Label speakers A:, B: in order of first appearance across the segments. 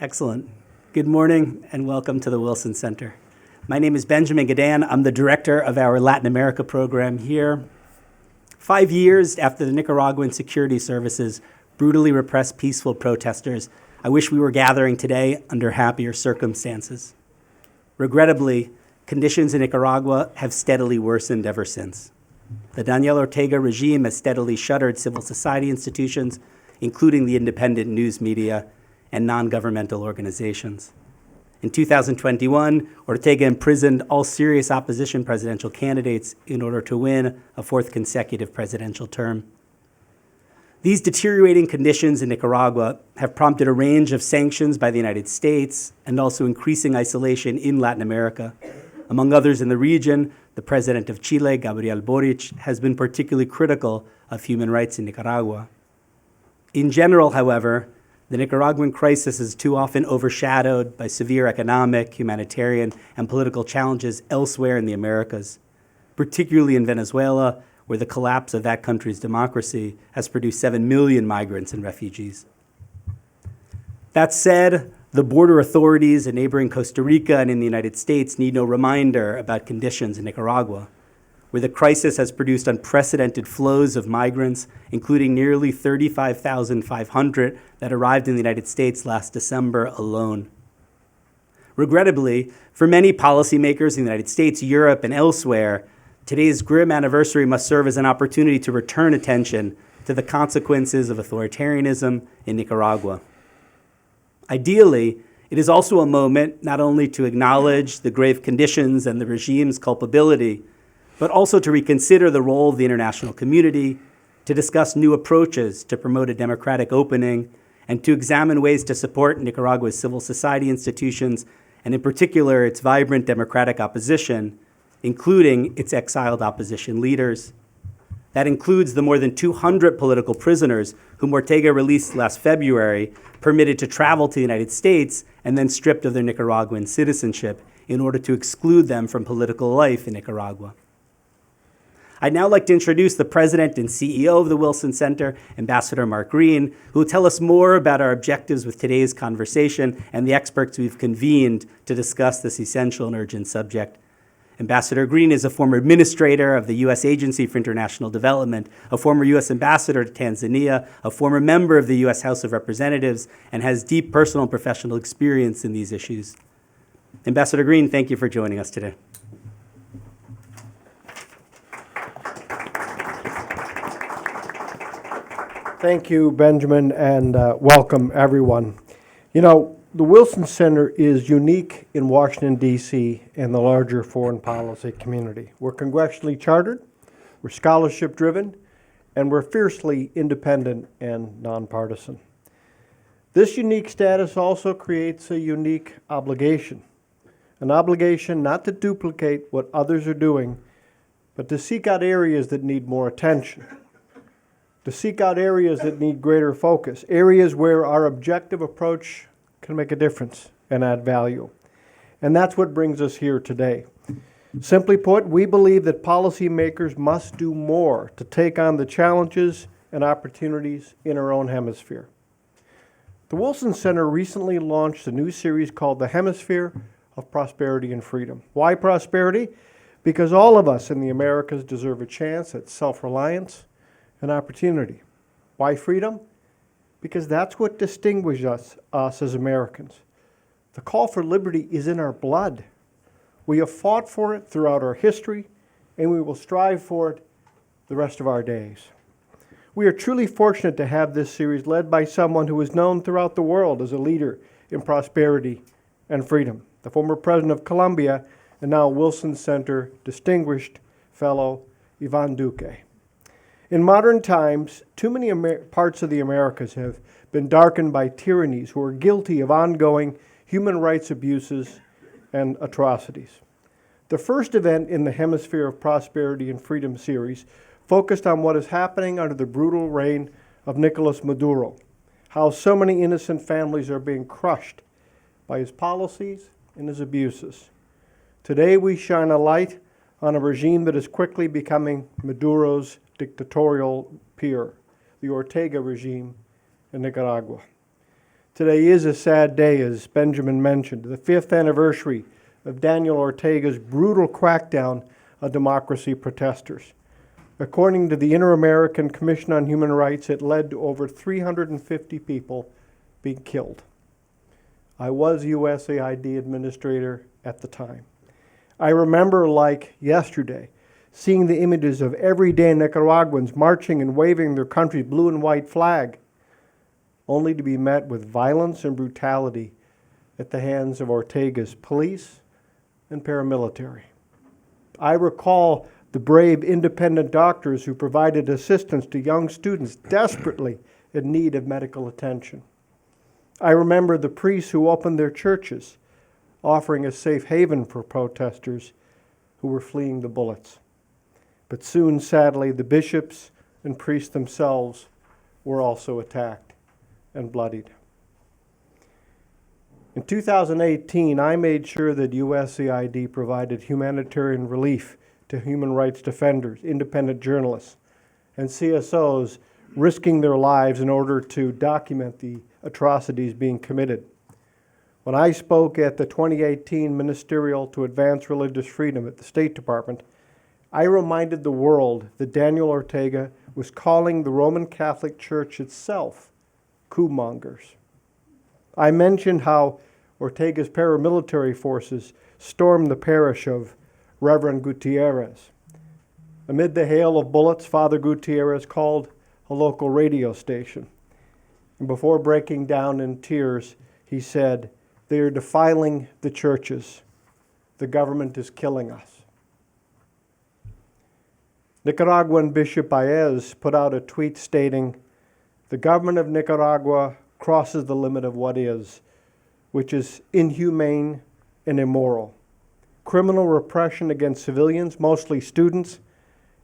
A: Excellent. Good morning and welcome to the Wilson Center. My name is Benjamin Gadan. I'm the director of our Latin America program here. 5 years after the Nicaraguan security services brutally repressed peaceful protesters, I wish we were gathering today under happier circumstances. Regrettably, conditions in Nicaragua have steadily worsened ever since. The Daniel Ortega regime has steadily shuttered civil society institutions, including the independent news media and non-governmental organizations. In 2021, Ortega imprisoned all serious opposition presidential candidates in order to win a fourth consecutive presidential term. These deteriorating conditions in Nicaragua have prompted a range of sanctions by the United States and also increasing isolation in Latin America. Among others in the region, the president of Chile, Gabriel Boric, has been particularly critical of human rights in Nicaragua. In general, however, the Nicaraguan crisis is too often overshadowed by severe economic, humanitarian, and political challenges elsewhere in the Americas, particularly in Venezuela, where the collapse of that country's democracy has produced 7 million migrants and refugees. That said, the border authorities in neighboring Costa Rica and in the United States need no reminder about conditions in Nicaragua, where the crisis has produced unprecedented flows of migrants, including nearly 35,500 that arrived in the United States last December alone. Regrettably, for many policymakers in the United States, Europe, and elsewhere, today's grim anniversary must serve as an opportunity to return attention to the consequences of authoritarianism in Nicaragua. Ideally, it is also a moment not only to acknowledge the grave conditions and the regime's culpability, but also to reconsider the role of the international community, to discuss new approaches to promote a democratic opening, and to examine ways to support Nicaragua's civil society institutions, and in particular its vibrant democratic opposition, including its exiled opposition leaders. That includes the more than 200 political prisoners whom Ortega released last February, permitted to travel to the United States and then stripped of their Nicaraguan citizenship in order to exclude them from political life in Nicaragua. I'd now like to introduce the president and CEO of the Wilson Center, Ambassador Mark Green, who will tell us more about our objectives with today's conversation and the experts we've convened to discuss this essential and urgent subject. Ambassador Green is a former administrator of the U.S. Agency for International Development, a former U.S. ambassador to Tanzania, a former member of the U.S. House of Representatives, and has deep personal and professional experience in these issues. Ambassador Green, thank you for joining us today.
B: Thank you, Benjamin, and welcome, everyone. You know, the Wilson Center is unique in Washington, D.C. and the larger foreign policy community. We're congressionally chartered, we're scholarship-driven, and we're fiercely independent and nonpartisan. This unique status also creates a unique obligation, an obligation not to duplicate what others are doing, but to seek out areas that need more attention, to seek out areas that need greater focus, areas where our objective approach can make a difference and add value. And that's what brings us here today. Simply put, we believe that policymakers must do more to take on the challenges and opportunities in our own hemisphere. The Wilson Center recently launched a new series called The Hemisphere of Prosperity and Freedom. Why prosperity? Because all of us in the Americas deserve a chance at self-reliance and opportunity. Why freedom? Because that's what distinguishes us as Americans. The call for liberty is in our blood. We have fought for it throughout our history, and we will strive for it the rest of our days. We are truly fortunate to have this series led by someone who is known throughout the world as a leader in prosperity and freedom, the former president of Colombia and now Wilson Center Distinguished Fellow Iván Duque. In modern times, too many parts of the Americas have been darkened by tyrannies who are guilty of ongoing human rights abuses and atrocities. The first event in the Hemisphere of Prosperity and Freedom series focused on what is happening under the brutal reign of Nicolas Maduro, how so many innocent families are being crushed by his policies and his abuses. Today we shine a light on a regime that is quickly becoming Maduro's dictatorial peer, the Ortega regime in Nicaragua. Today is a sad day, as Benjamin mentioned, the 5th anniversary of Daniel Ortega's brutal crackdown on democracy protesters. According to the Inter-American Commission on Human Rights, it led to over 350 people being killed. I was USAID administrator at the time. I remember, like yesterday, seeing the images of everyday Nicaraguans marching and waving their country's blue and white flag, only to be met with violence and brutality at the hands of Ortega's police and paramilitary. I recall the brave independent doctors who provided assistance to young students desperately in need of medical attention. I remember the priests who opened their churches, offering a safe haven for protesters who were fleeing the bullets. But soon, sadly, the bishops and priests themselves were also attacked and bloodied. In 2018, I made sure that USAID provided humanitarian relief to human rights defenders, independent journalists, and CSOs risking their lives in order to document the atrocities being committed. When I spoke at the 2018 Ministerial to Advance Religious Freedom at the State Department, I reminded the world that Daniel Ortega was calling the Roman Catholic Church itself coup-mongers. I mentioned how Ortega's paramilitary forces stormed the parish of Reverend Gutierrez. Amid the hail of bullets, Father Gutierrez called a local radio station. And before breaking down in tears, he said, "They are defiling the churches. The government is killing us." Nicaraguan Bishop Baez put out a tweet stating, "The government of Nicaragua crosses the limit of what is, which is inhumane and immoral. Criminal repression against civilians, mostly students,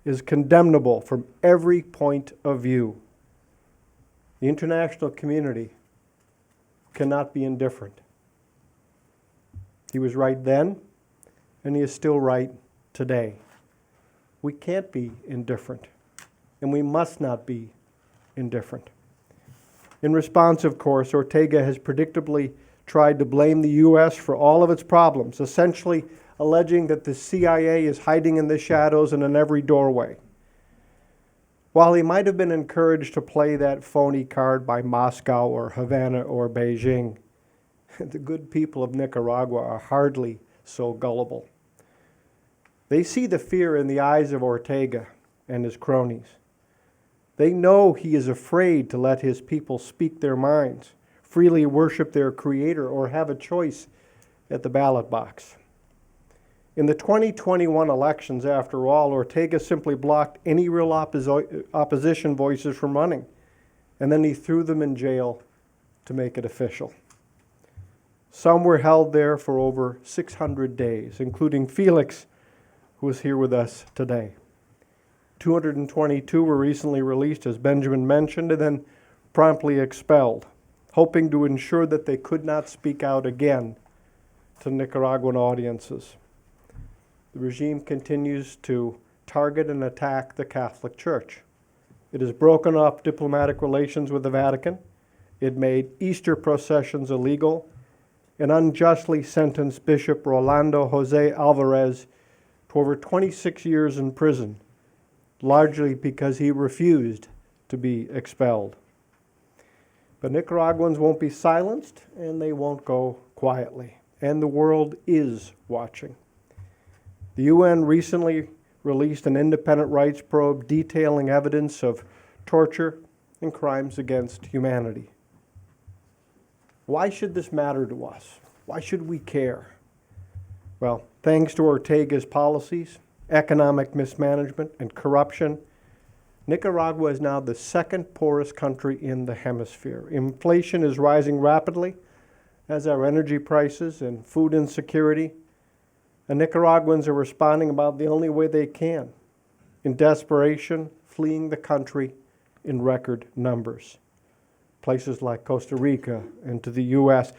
B: is condemnable from every point of view. The international community cannot be indifferent." He was right then, and he is still right today. We can't be indifferent, and we must not be indifferent. In response, of course, Ortega has predictably tried to blame the U.S. for all of its problems, essentially alleging that the CIA is hiding in the shadows and in every doorway. While he might have been encouraged to play that phony card by Moscow or Havana or Beijing, the good people of Nicaragua are hardly so gullible. They see the fear in the eyes of Ortega and his cronies. They know he is afraid to let his people speak their minds, freely worship their creator, or have a choice at the ballot box. In the 2021 elections, after all, Ortega simply blocked any real opposition voices from running, and then he threw them in jail to make it official. Some were held there for over 600 days, including Felix, who is here with us today. 222 were recently released, as Benjamin mentioned, and then promptly expelled, hoping to ensure that they could not speak out again to Nicaraguan audiences. The regime continues to target and attack the Catholic Church. It has broken up diplomatic relations with the Vatican. It made Easter processions illegal and unjustly sentenced Bishop Rolando José Álvarez to over 26 years in prison, largely because he refused to be expelled. But Nicaraguans won't be silenced, and they won't go quietly. And the world is watching. The UN recently released an independent rights probe detailing evidence of torture and crimes against humanity. Why should this matter to us? Why should we care? Well, thanks to Ortega's policies, economic mismanagement, and corruption, Nicaragua is now the second poorest country in the hemisphere. Inflation is rising rapidly, as are energy prices and food insecurity. And Nicaraguans are responding about the only way they can, in desperation, fleeing the country in record numbers. Places like Costa Rica and to the U.S.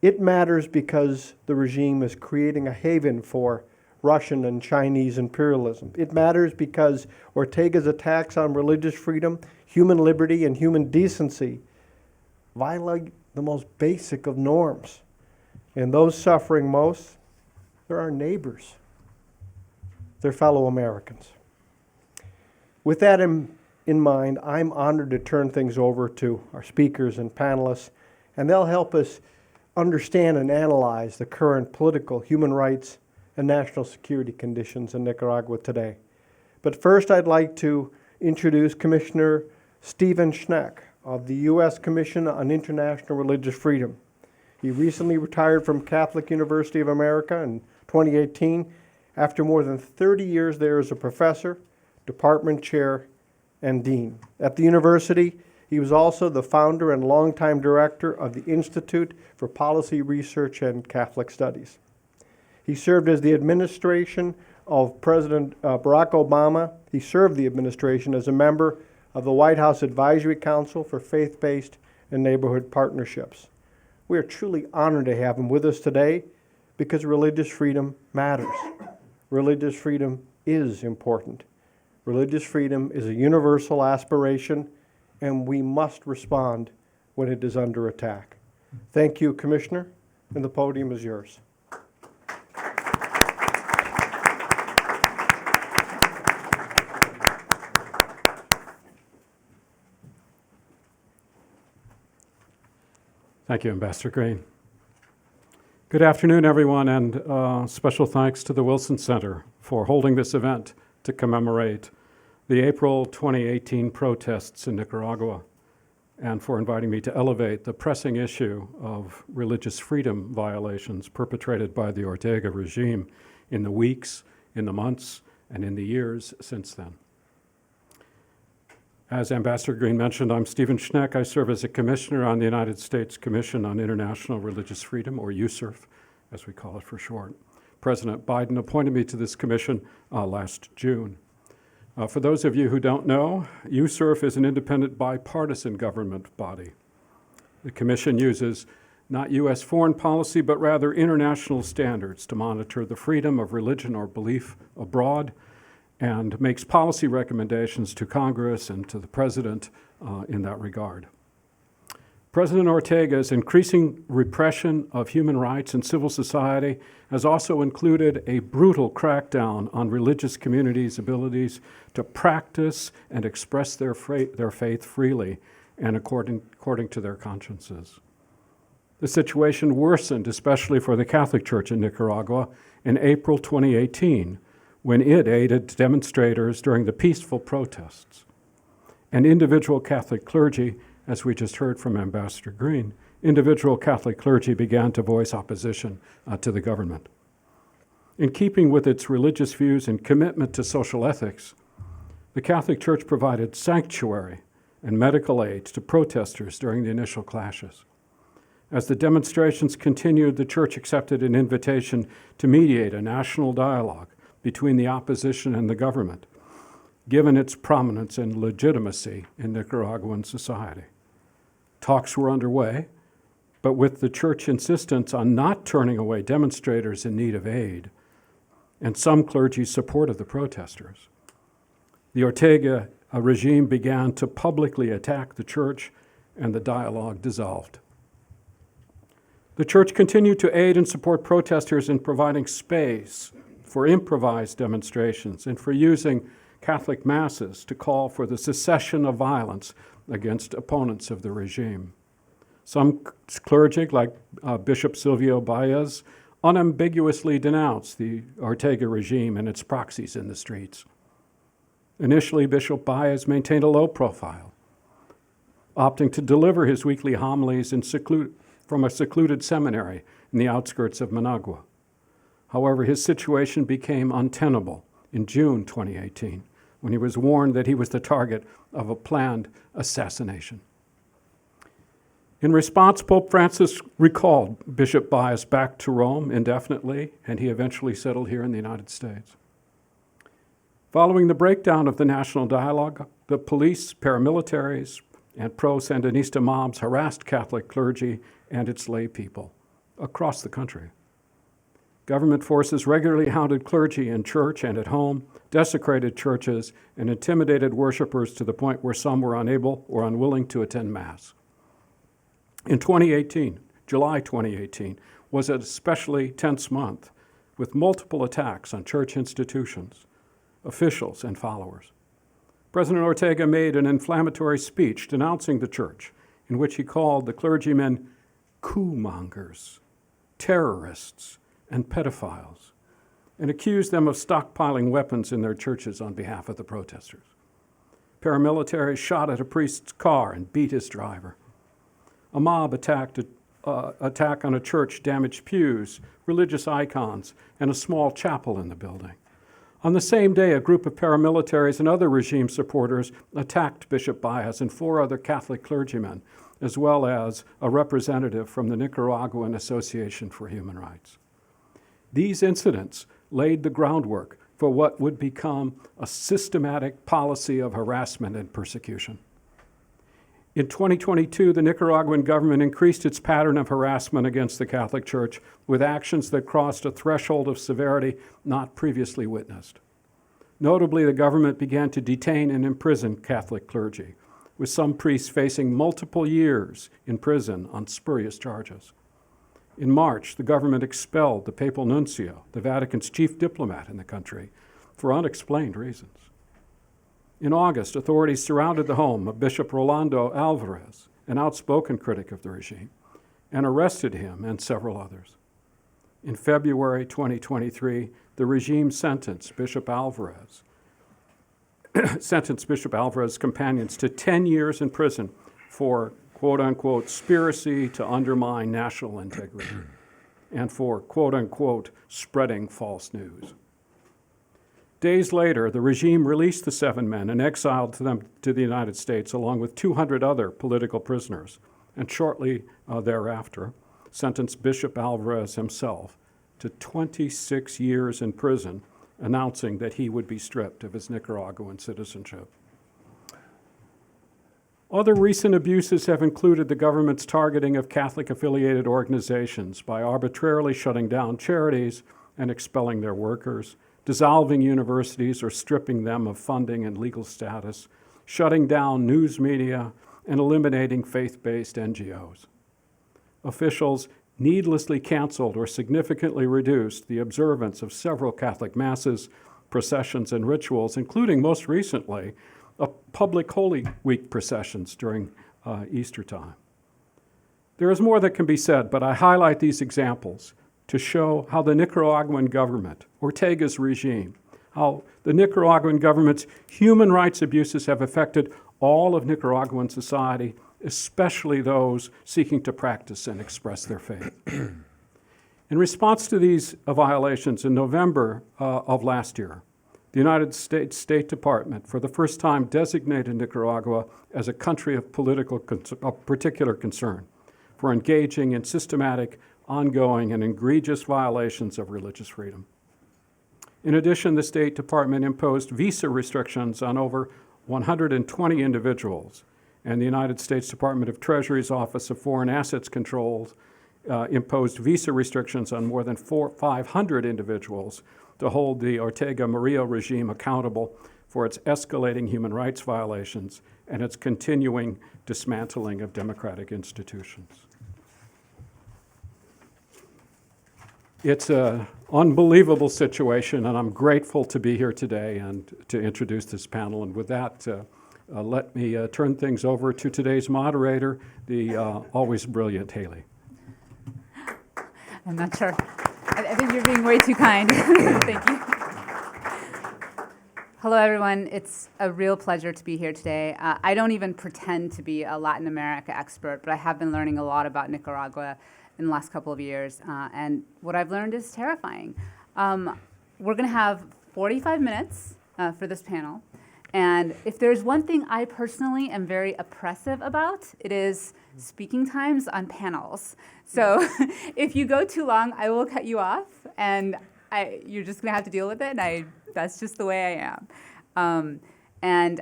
B: It matters because the regime is creating a haven for Russian and Chinese imperialism. It matters because Ortega's attacks on religious freedom, human liberty, and human decency violate the most basic of norms. And those suffering most, they're our neighbors. They're fellow Americans. With that in mind, I'm honored to turn things over to our speakers and panelists, and they'll help us understand and analyze the current political, human rights, and national security conditions in Nicaragua today. But first, I'd like to introduce Commissioner Stephen Schneck of the U.S. Commission on International Religious Freedom. He recently retired from Catholic University of America in 2018 after more than 30 years there as a professor, department chair, and dean. At the university, he was also the founder and longtime director of the Institute for Policy Research and Catholic Studies. He served as the administration of President Barack Obama. He served the administration as a member of the White House Advisory Council for Faith-Based and Neighborhood Partnerships. We are truly honored to have him with us today because religious freedom matters. Religious freedom is important. Religious freedom is a universal aspiration, and we must respond when it is under attack. Thank you, Commissioner, and the podium is yours.
C: Thank you, Ambassador Green. Good afternoon, everyone, and special thanks to the Wilson Center for holding this event to commemorate the April 2018 protests in Nicaragua and for inviting me to elevate the pressing issue of religious freedom violations perpetrated by the Ortega regime in the weeks, in the months, and in the years since then. As Ambassador Green mentioned, I'm Stephen Schneck. I serve as a commissioner on the United States Commission on International Religious Freedom, or USCIRF, as we call it for short. President Biden appointed me to this commission last June. For those of you who don't know, USCIRF is an independent bipartisan government body. The commission uses not U.S. foreign policy, but rather international standards to monitor the freedom of religion or belief abroad, and makes policy recommendations to Congress and to the President in that regard. President Ortega's increasing repression of human rights and civil society has also included a brutal crackdown on religious communities' abilities to practice and express their faith freely and according to their consciences. The situation worsened, especially for the Catholic Church in Nicaragua, in April 2018, when it aided demonstrators during the peaceful protests. And individual Catholic clergy, as we just heard from Ambassador Green, individual Catholic clergy began to voice opposition to the government. In keeping with its religious views and commitment to social ethics, the Catholic Church provided sanctuary and medical aid to protesters during the initial clashes. As the demonstrations continued, the Church accepted an invitation to mediate a national dialogue between the opposition and the government, given its prominence and legitimacy in Nicaraguan society. Talks were underway, but with the Church insistence on not turning away demonstrators in need of aid, and some clergy's support of the protesters, the Ortega regime began to publicly attack the Church, and the dialogue dissolved. The Church continued to aid and support protesters in providing space for improvised demonstrations and for using Catholic masses to call for the cessation of violence against opponents of the regime. Some clergy, like Bishop Silvio Baez, unambiguously denounced the Ortega regime and its proxies in the streets. Initially, Bishop Baez maintained a low profile, opting to deliver his weekly homilies from a secluded seminary in the outskirts of Managua. However, his situation became untenable in June 2018, when he was warned that he was the target of a planned assassination. In response, Pope Francis recalled Bishop Baez back to Rome indefinitely, and he eventually settled here in the United States. Following the breakdown of the national dialogue, the police, paramilitaries, and pro-Sandinista mobs harassed Catholic clergy and its lay people across the country. Government forces regularly hounded clergy in church and at home, desecrated churches, and intimidated worshipers to the point where some were unable or unwilling to attend Mass. In 2018, July 2018, was an especially tense month with multiple attacks on church institutions, officials, and followers. President Ortega made an inflammatory speech denouncing the church, in which he called the clergymen coup-mongers, terrorists, and pedophiles, and accused them of stockpiling weapons in their churches on behalf of the protesters. Paramilitaries shot at a priest's car and beat his driver. A mob attack on a church damaged pews, religious icons, and a small chapel in the building. On the same day, a group of paramilitaries and other regime supporters attacked Bishop Baez and 4 other Catholic clergymen, as well as a representative from the Nicaraguan Association for Human Rights. These incidents laid the groundwork for what would become a systematic policy of harassment and persecution. In 2022, the Nicaraguan government increased its pattern of harassment against the Catholic Church with actions that crossed a threshold of severity not previously witnessed. Notably, the government began to detain and imprison Catholic clergy, with some priests facing multiple years in prison on spurious charges. In March, the government expelled the papal nuncio, the Vatican's chief diplomat in the country, for unexplained reasons. In August, authorities surrounded the home of Bishop Rolando Álvarez, an outspoken critic of the regime, and arrested him and several others. In February 2023, the regime sentenced Bishop Álvarez's companions to 10 years in prison for quote-unquote conspiracy to undermine national integrity and for quote-unquote spreading false news. Days later, the regime released the 7 men and exiled them to the United States along with 200 other political prisoners, and shortly thereafter sentenced Bishop Álvarez himself to 26 years in prison, announcing that he would be stripped of his Nicaraguan citizenship. Other recent abuses have included the government's targeting of Catholic-affiliated organizations by arbitrarily shutting down charities and expelling their workers, dissolving universities or stripping them of funding and legal status, shutting down news media, and eliminating faith-based NGOs. Officials needlessly canceled or significantly reduced the observance of several Catholic masses, processions, and rituals, including, most recently, public Holy Week processions during Easter time. There is more that can be said, but I highlight these examples to show how the Nicaraguan government, Ortega's regime, how the Nicaraguan government's human rights abuses have affected all of Nicaraguan society, especially those seeking to practice and express their faith. In response to these violations, in November of last year, the United States State Department, for the first time, designated Nicaragua as a country of particular concern for engaging in systematic, ongoing, and egregious violations of religious freedom. In addition, the State Department imposed visa restrictions on over 120 individuals, and the United States Department of Treasury's Office of Foreign Assets Control imposed visa restrictions on more than 500 individuals to hold the Ortega Murillo regime accountable for its escalating human rights violations and its continuing dismantling of democratic institutions. It's an unbelievable situation, and I'm grateful to be here today and to introduce this panel. And with that, let me turn things over to today's moderator, the always brilliant Haley.
D: I'm not sure. I think you're being way too kind. Thank you. Hello, everyone. It's a real pleasure to be here today. I don't even pretend to be a Latin America expert, but I have been learning a lot about Nicaragua in the last couple of years, and what I've learned is terrifying. We're going to have 45 minutes for this panel, and if there's one thing I personally am very oppressive about, it is speaking times on panels. So if you go too long, I will cut you off, and you're just going to have to deal with it, and that's just the way I am. And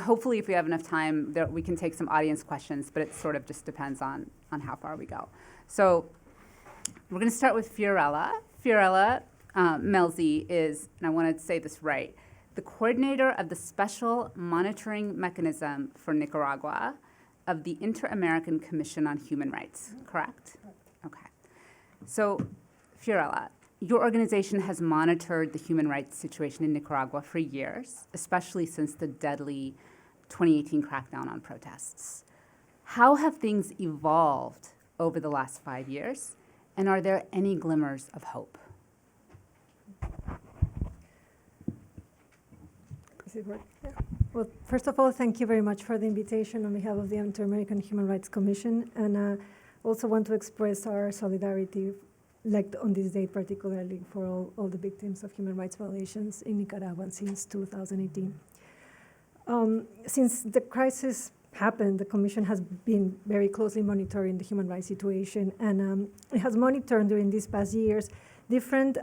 D: hopefully if we have enough time, we can take some audience questions, but it sort of just depends on how far we go. So we're going to start with Fiorella. Fiorella Melzi is, and I want to say this right, the coordinator of the Special Monitoring Mechanism for Nicaragua, of the Inter-American Commission on Human Rights, correct? Okay. So, Fiorella, your organization has monitored the human rights situation in Nicaragua for years, especially since the deadly 2018 crackdown on protests. How have things evolved over the last 5 years, and are there any glimmers of hope?
E: Is it working? Yeah. Well, first of all, thank you very much for the invitation on behalf of the Inter-American Human Rights Commission, and also want to express our solidarity, like on this day particularly, for all the victims of human rights violations in Nicaragua since 2018. Since the crisis happened, the Commission has been very closely monitoring the human rights situation, and it has monitored during these past years different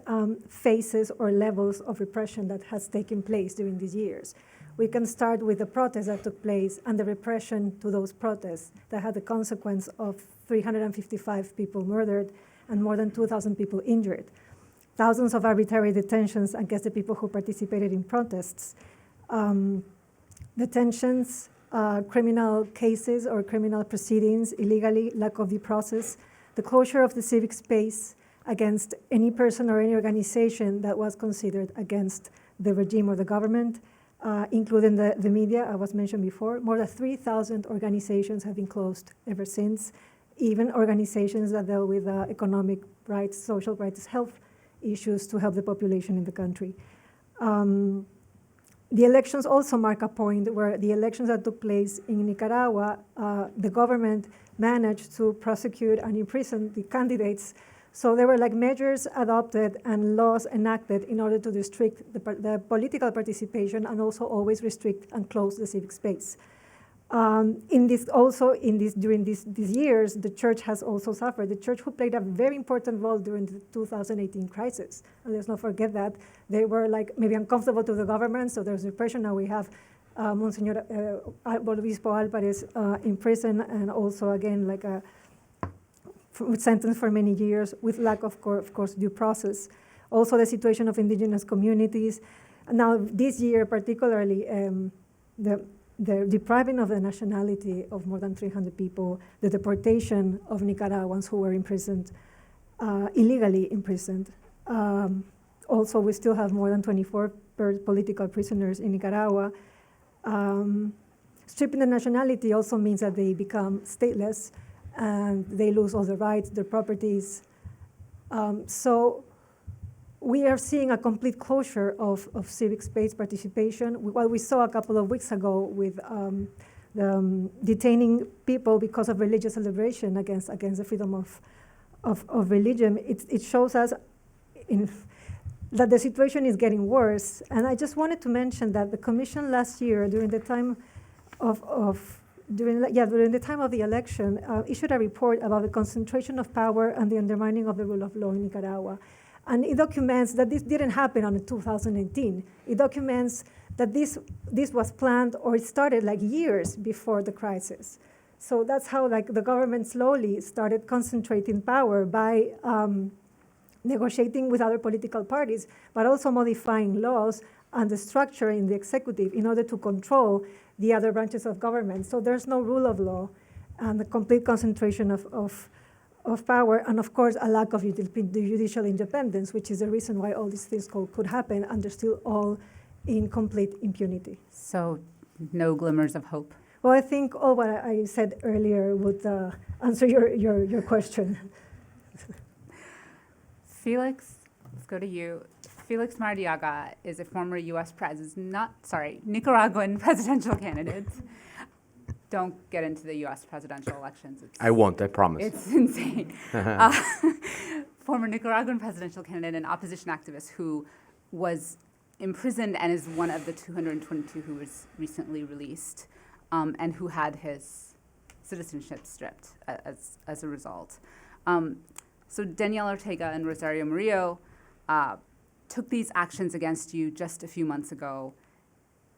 E: phases or levels of repression that has taken place during these years. We can start with the protests that took place and the repression to those protests that had the consequence of 355 people murdered and more than 2,000 people injured. Thousands of arbitrary detentions against the people who participated in protests. Detentions, criminal cases or criminal proceedings illegally, lack of due process, the closure of the civic space against any person or any organization that was considered against the regime or the government, including the media, as was mentioned before. More than 3,000 organizations have been closed ever since, even organizations that deal with economic rights, social rights, health issues to help the population in the country. The elections also mark a point where the elections that took place in Nicaragua, the government managed to prosecute and imprison the candidates. So there were like measures adopted and laws enacted in order to restrict the political participation and also always restrict and close the civic space. During these years, the church has also suffered. The church who played a very important role during the 2018 crisis. And let's not forget that they were like maybe uncomfortable to the government, so there's repression. Now we have Monsignor Obispo Álvarez in prison, and also again like sentenced for many years with lack of course due process. Also the situation of indigenous communities. Now this year particularly, the depriving of the nationality of more than 300 people, the deportation of Nicaraguans who were imprisoned, illegally imprisoned. Also, we still have more than 24 political prisoners in Nicaragua. Stripping the nationality also means that they become stateless and they lose all the rights, their properties. So we are seeing a complete closure of civic space participation. What we saw a couple of weeks ago with detaining people because of religious celebration against the freedom of religion, it shows us that the situation is getting worse. And I just wanted to mention that the Commission last year, during the time of the election, issued a report about the concentration of power and the undermining of the rule of law in Nicaragua. And it documents that this didn't happen in 2018. It documents that this was planned or it started like years before the crisis. So that's how like the government slowly started concentrating power by negotiating with other political parties, but also modifying laws and the structure in the executive in order to control the other branches of government. So there's no rule of law and the complete concentration of power, and of course a lack of judicial independence, which is the reason why all these things could happen, and they're still all in complete impunity.
D: So no glimmers of hope?
E: Well, I think all what I said earlier would answer your question.
D: Felix, let's go to you. Felix Martiaga is a former Nicaraguan presidential candidate. Don't get into the U.S. presidential elections.
F: I won't, I promise.
D: It's insane. Former Nicaraguan presidential candidate and opposition activist who was imprisoned and is one of the 222 who was recently released, and who had his citizenship stripped as a result. So Daniel Ortega and Rosario Murillo took these actions against you just a few months ago.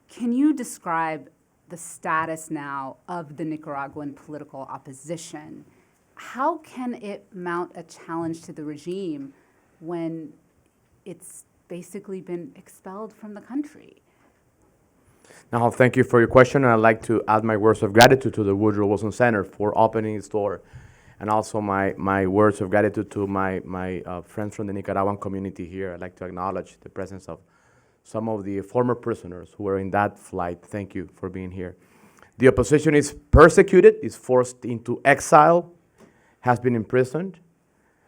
D: Can you describe the status now of the Nicaraguan political opposition? How can it mount a challenge to the regime when it's basically been expelled from the country?
F: Now, thank you for your question, and I'd like to add my words of gratitude to the Woodrow Wilson Center for opening its door, and also my words of gratitude to my friends from the Nicaraguan community here. I'd like to acknowledge the presence of some of the former prisoners who were in that flight. Thank you for being here. The opposition is persecuted, is forced into exile, has been imprisoned.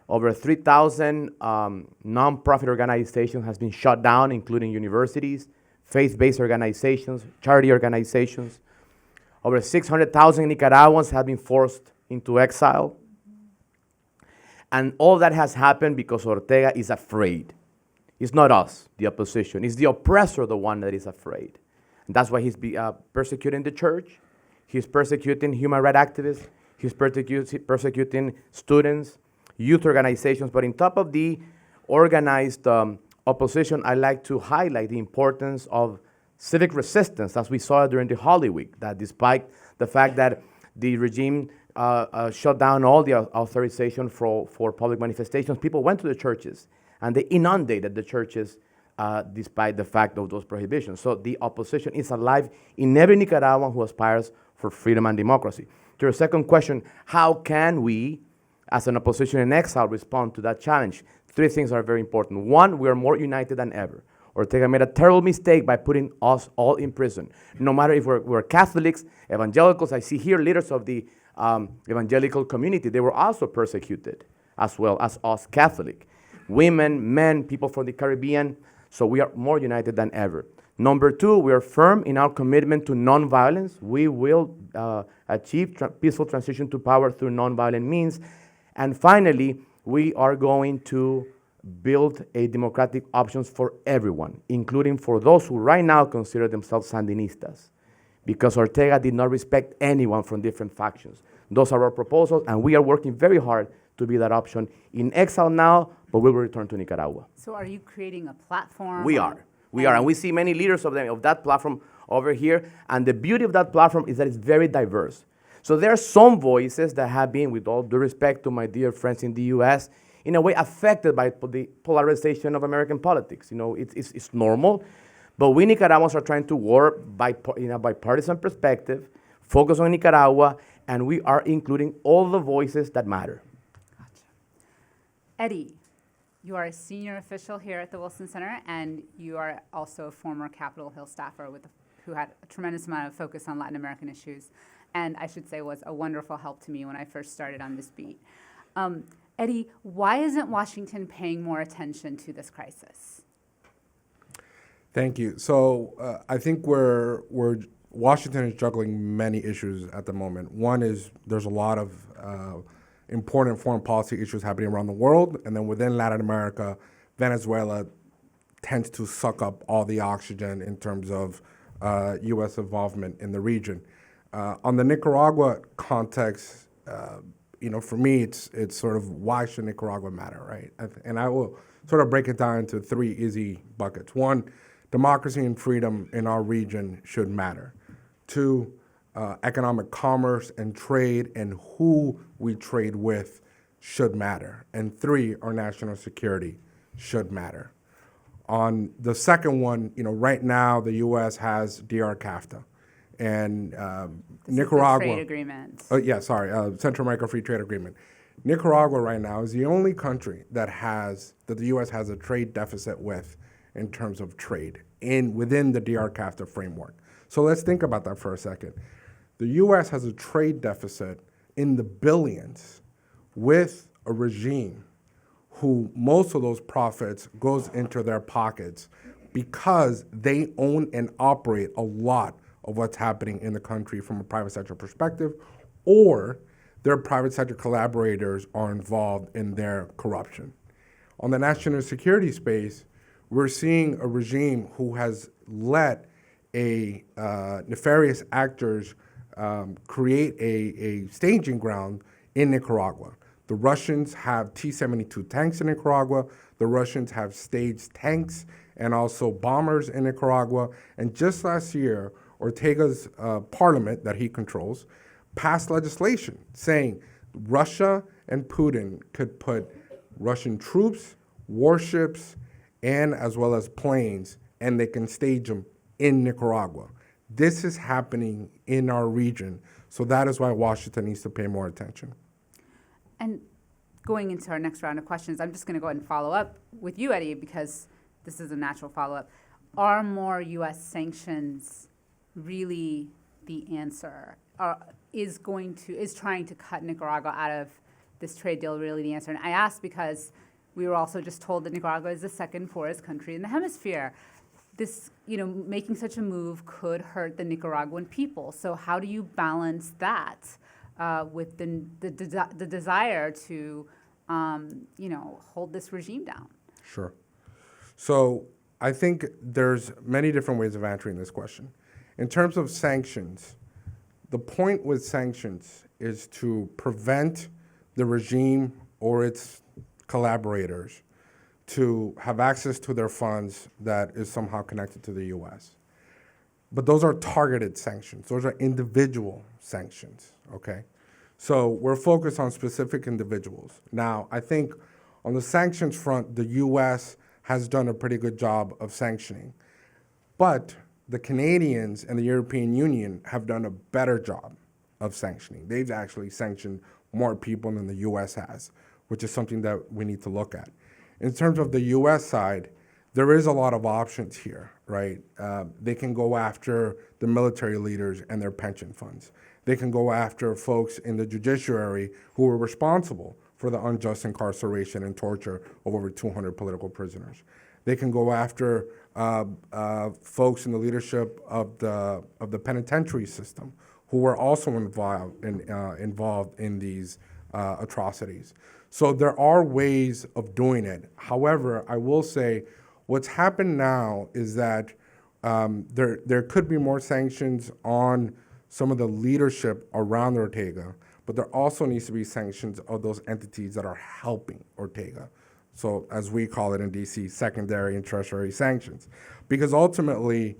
F: Over 3,000 nonprofit organizations has been shut down, including universities, faith-based organizations, charity organizations. Over 600,000 Nicaraguans have been forced into exile. And all that has happened because Ortega is afraid. It's not us, the opposition. It's the oppressor, the one that is afraid. And that's why he's persecuting the church. He's persecuting human rights activists. He's persecuting students, youth organizations. But on top of the organized opposition, I like to highlight the importance of civic resistance, as we saw during the Holy Week, that despite the fact that the regime shut down all the authorization for public manifestations, people went to the churches, and they inundated the churches despite the fact of those prohibitions. So the opposition is alive in every Nicaraguan who aspires for freedom and democracy. To your second question, how can we, as an opposition in exile, respond to that challenge? Three things are very important. One, we are more united than ever. Ortega made a terrible mistake by putting us all in prison. No matter if we're Catholics, evangelicals, I see here leaders of the evangelical community, they were also persecuted, as well as us Catholic. Women, men, people from the Caribbean, so we are more united than ever. Number two, we are firm in our commitment to nonviolence. We will achieve peaceful transition to power through nonviolent means. And finally, we are going to build a democratic options for everyone, including for those who right now consider themselves Sandinistas, because Ortega did not respect anyone from different factions. Those are our proposals, and we are working very hard to be that option in exile now, but we will return to Nicaragua.
D: So are you creating a platform?
F: We are, and we see many leaders of that platform over here, and the beauty of that platform is that it's very diverse. So there are some voices that have been, with all due respect to my dear friends in the U.S., in a way affected by the polarization of American politics. You know, it's normal, but we Nicaraguans are trying to work by bipartisan perspective, focus on Nicaragua, and we are including all the voices that matter.
D: Gotcha. Eddie, you are a senior official here at the Wilson Center, and you are also a former Capitol Hill staffer who had a tremendous amount of focus on Latin American issues, and I should say was a wonderful help to me when I first started on this beat. Eddie, why isn't Washington paying more attention to this crisis?
G: Thank you. So I think Washington is juggling many issues at the moment. One is there's a lot of important foreign policy issues happening around the world, and then within Latin America, Venezuela tends to suck up all the oxygen in terms of U.S. involvement in the region. On the Nicaragua context, for me, it's sort of why should Nicaragua matter, right? And I will sort of break it down into three easy buckets. One, democracy and freedom in our region should matter. Two, economic commerce and trade and who we trade with should matter. And three, our national security should matter. On the second one, right now the U.S. has DR-CAFTA. And Nicaragua.
D: Trade agreement.
G: Central America Free Trade Agreement. Nicaragua right now is the only country that the U.S. has a trade deficit with in terms of trade within the DR-CAFTA framework. So let's think about that for a second. The U.S. has a trade deficit in the billions with a regime who most of those profits goes into their pockets because they own and operate a lot of what's happening in the country from a private sector perspective, or their private sector collaborators are involved in their corruption. On the national security space, we're seeing a regime who has let nefarious actors create a staging ground in Nicaragua. The Russians have T-72 tanks in Nicaragua. The Russians have staged tanks and also bombers in Nicaragua. And just last year, Ortega's parliament that he controls passed legislation saying Russia and Putin could put Russian troops, warships, and as well as planes, and they can stage them in Nicaragua. This is happening in our region. So that is why Washington needs to pay more attention.
D: And going into our next round of questions, I'm just going to go ahead and follow up with you, Eddie, because this is a natural follow-up. Are more U.S. sanctions really the answer? Is trying to cut Nicaragua out of this trade deal really the answer? And I ask because we were also just told that Nicaragua is the second poorest country in the hemisphere. This, making such a move could hurt the Nicaraguan people. So how do you balance that with the desire to, hold this regime down?
G: Sure. So I think there's many different ways of answering this question. In terms of sanctions, the point with sanctions is to prevent the regime or its collaborators to have access to their funds that is somehow connected to the U.S. But those are targeted sanctions. Those are individual sanctions, okay? So we're focused on specific individuals. Now, I think on the sanctions front, the U.S. has done a pretty good job of sanctioning. But the Canadians and the European Union have done a better job of sanctioning. They've actually sanctioned more people than the U.S. has, which is something that we need to look at. In terms of the U.S. side, there is a lot of options here, right? They can go after the military leaders and their pension funds. They can go after folks in the judiciary who are responsible for the unjust incarceration and torture of over 200 political prisoners. They can go after folks in the leadership of the penitentiary system who were also involved in these atrocities. So there are ways of doing it. However, I will say what's happened now is that there could be more sanctions on some of the leadership around Ortega, but there also needs to be sanctions of those entities that are helping Ortega. So as we call it in DC, secondary and tertiary sanctions. Because ultimately,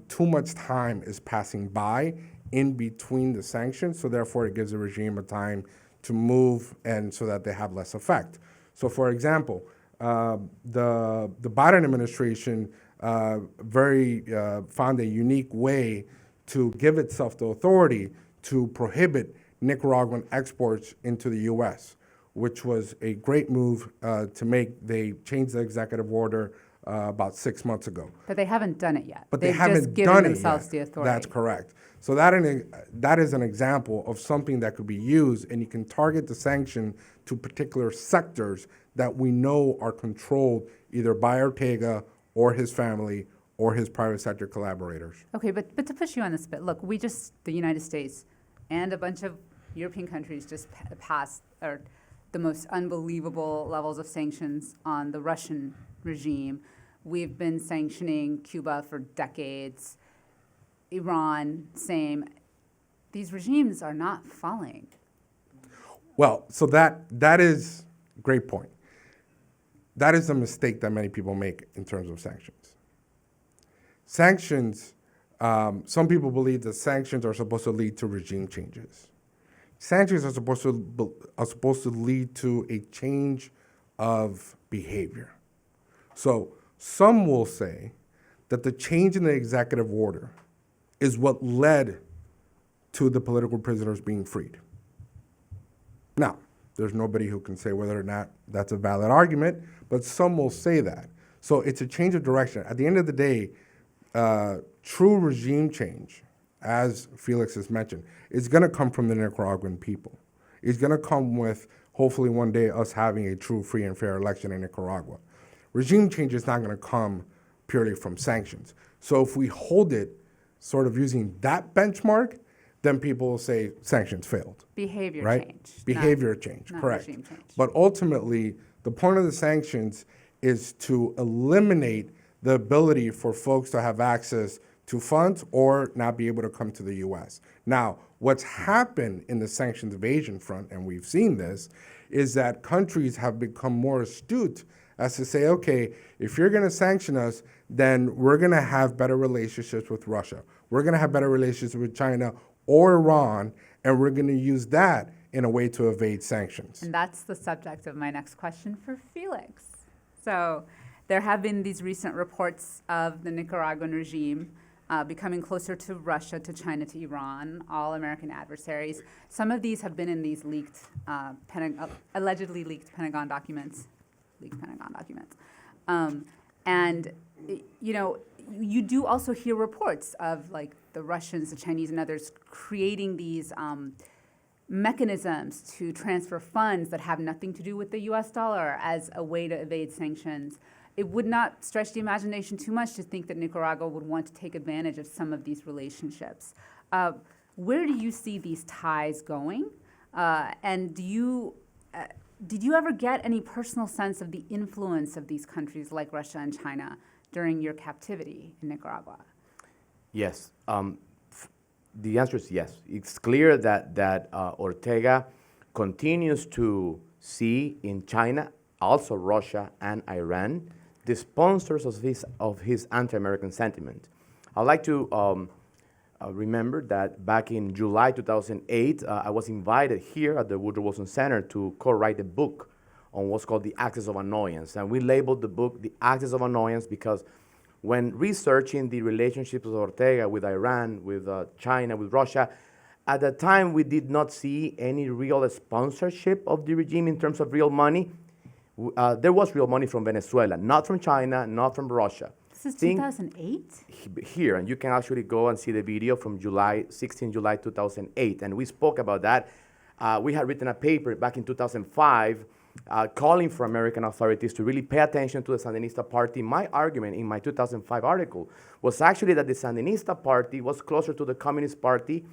G: too much time is passing by in between the sanctions, so therefore it gives the regime a time to move and so that they have less effect. So for example, the Biden administration found a unique way to give itself the authority to prohibit Nicaraguan exports into the U.S., which was a great move to make. They changed the executive order about 6 months ago.
D: But they haven't done it yet.
G: But
D: They've
G: they haven't
D: just given
G: done
D: themselves
G: it yet.
D: the authority.
G: That's correct. So that is an example of something that could be used, and you can target the sanction to particular sectors that we know are controlled either by Ortega or his family or his private sector collaborators.
D: Okay, but to push you on this bit, look, the United States and a bunch of European countries just passed the most unbelievable levels of sanctions on the Russian regime. We've been sanctioning Cuba for decades. Iran, same. These regimes are not falling.
G: Well, so that is a great point. That is a mistake that many people make in terms of sanctions. Sanctions, some people believe that sanctions are supposed to lead to regime changes. Sanctions are supposed to lead to a change of behavior. So some will say that the change in the executive order is what led to the political prisoners being freed. Now, there's nobody who can say whether or not that's a valid argument, but some will say that. So it's a change of direction. At the end of the day, true regime change, as Felix has mentioned, is going to come from the Nicaraguan people. It's going to come with, hopefully one day, us having a true, free, and fair election in Nicaragua. Regime change is not going to come purely from sanctions. So if we hold it sort of using that benchmark, then people will say sanctions failed.
D: Behavior
G: right?
D: change.
G: Behavior change,
D: not
G: correct.
D: regime change.
G: But ultimately, the point of the sanctions is to eliminate the ability for folks to have access to funds or not be able to come to the U.S. Now, what's happened in the sanctions evasion front, and we've seen this, is that countries have become more astute as to say, okay, if you're going to sanction us, then we're going to have better relationships with Russia. We're going to have better relationships with China or Iran, and we're going to use that in a way to evade sanctions.
D: And that's the subject of my next question for Felix. So there have been these recent reports of the Nicaraguan regime becoming closer to Russia, to China, to Iran, all American adversaries. Some of these have been in these leaked, allegedly leaked Pentagon documents. And, you know, you do also hear reports of like the Russians, the Chinese, and others creating these mechanisms to transfer funds that have nothing to do with the US dollar as a way to evade sanctions. It would not stretch the imagination too much to think that Nicaragua would want to take advantage of some of these relationships. Where do you see these ties going? And did you ever get any personal sense of the influence of these countries like Russia and China during your captivity in Nicaragua?
F: Yes. The answer is yes. It's clear that Ortega continues to see in China, also Russia and Iran, the sponsors of his anti-American sentiment. I'd like to remember that back in July 2008, I was invited here at the Woodrow Wilson Center to co-write a book on what's called the Axis of Annoyance. And we labeled the book the Axis of Annoyance because when researching the relationships of Ortega with Iran, with China, with Russia, at the time we did not see any real sponsorship of the regime in terms of real money. There was real money from Venezuela, not from China, not from Russia.
D: This is 2008?
F: Here, and you can actually go and see the video from July 2008, and we spoke about that. We had written a paper back in 2005 calling for American authorities to really pay attention to the Sandinista Party. My argument in my 2005 article was actually that the Sandinista Party was closer to the Communist Party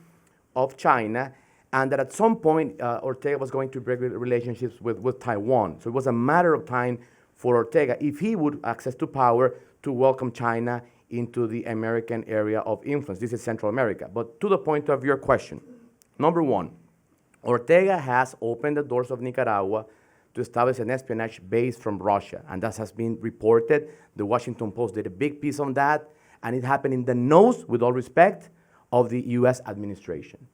F: of China, and that at some point Ortega was going to break relationships with Taiwan. So it was a matter of time for Ortega, if he would access to power, to welcome China into the American area of influence. This is Central America. But to the point of your question, number one, Ortega has opened the doors of Nicaragua to establish an espionage base from Russia, and that has been reported. The Washington Post did a big piece on that, and it happened in the nose, with all respect, of the US administration.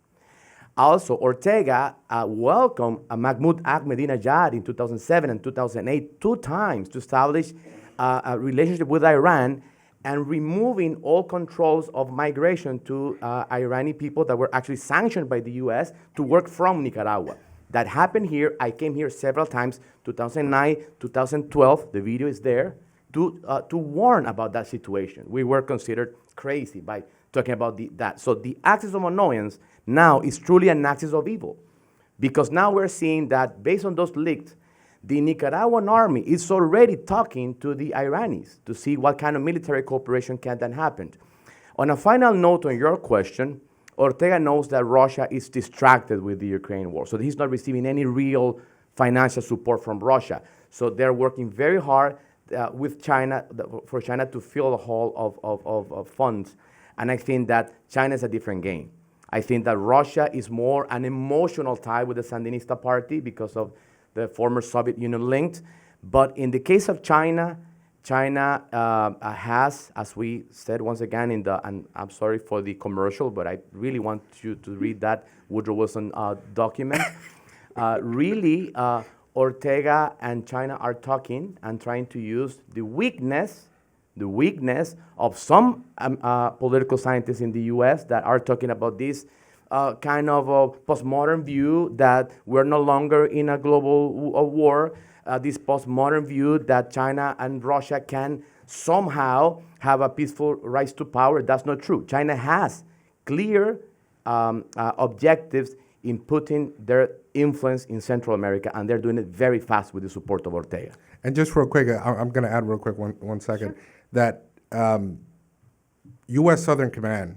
F: Also, Ortega welcomed Mahmoud Ahmadinejad in 2007 and 2008 two times to establish a relationship with Iran and removing all controls of migration to Iranian people that were actually sanctioned by the US to work from Nicaragua. That happened here. I came here several times, 2009, 2012, the video is there, to warn about that situation. We were considered crazy by talking about that. So the axis of annoyance now is truly an axis of evil, because now we're seeing that based on those leaks, the Nicaraguan army is already talking to the Iranis to see what kind of military cooperation can then happen. On a final note on your question, Ortega knows that Russia is distracted with the Ukraine war, so he's not receiving any real financial support from Russia. So they're working very hard with China, for China to fill the hole of funds. And I think that China is a different game. I think that Russia is more an emotional tie with the Sandinista Party because of the former Soviet Union linked. But in the case of China, China has, as we said once again and I'm sorry for the commercial, but I really want you to read that Woodrow Wilson document. Really, Ortega and China are talking and trying to use the weakness of some political scientists in the US that are talking about this kind of a postmodern view that we're no longer in a global war, this postmodern view that China and Russia can somehow have a peaceful rise to power. That's not true. China has clear objectives in putting their influence in Central America, and they're doing it very fast with the support of Ortega.
G: And just real quick, I'm going to add real quick one second, sure. That U.S. Southern Command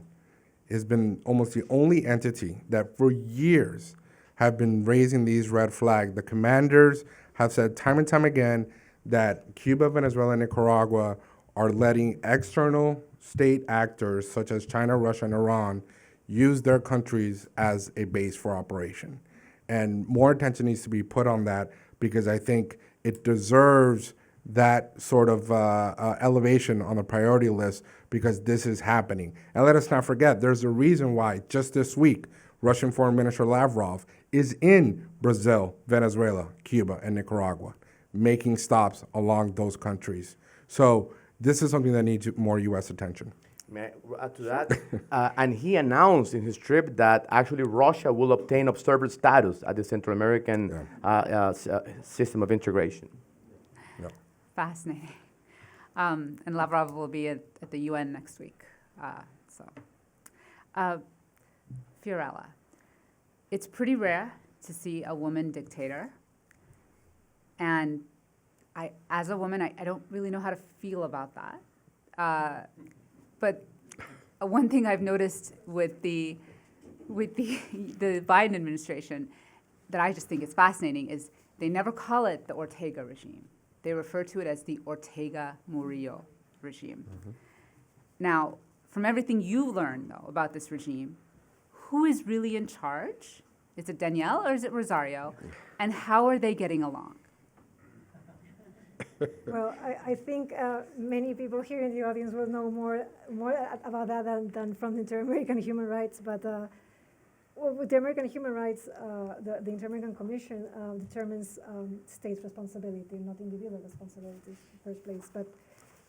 G: has been almost the only entity that for years have been raising these red flags. The commanders have said time and time again that Cuba, Venezuela, and Nicaragua are letting external state actors such as China, Russia, and Iran use their countries as a base for operation. And more attention needs to be put on that, because I think it deserves that sort of elevation on the priority list, because this is happening. And let us not forget, there's a reason why just this week, Russian Foreign Minister Lavrov is in Brazil, Venezuela, Cuba, and Nicaragua, making stops along those countries. So this is something that needs more U.S. attention.
F: May I add to that? And he announced in his trip that actually Russia will obtain observer status at the Central American system of integration.
D: Fascinating. And Lavrov will be at the UN next week. Fiorella, it's pretty rare to see a woman dictator. And as a woman, I don't really know how to feel about that. But one thing I've noticed with the Biden administration that I just think is fascinating is they never call it the Ortega regime. They refer to it as the Ortega Murillo regime. Mm-hmm. Now, from everything you've learned, though, about this regime, who is really in charge? Is it Danielle or is it Rosario? And how are they getting along?
E: Well, I think many people here in the audience will know more about that than from the Inter-American Human Rights. But with the American Human Rights, the Inter-American Commission determines states' responsibility, not individual responsibility in the first place. But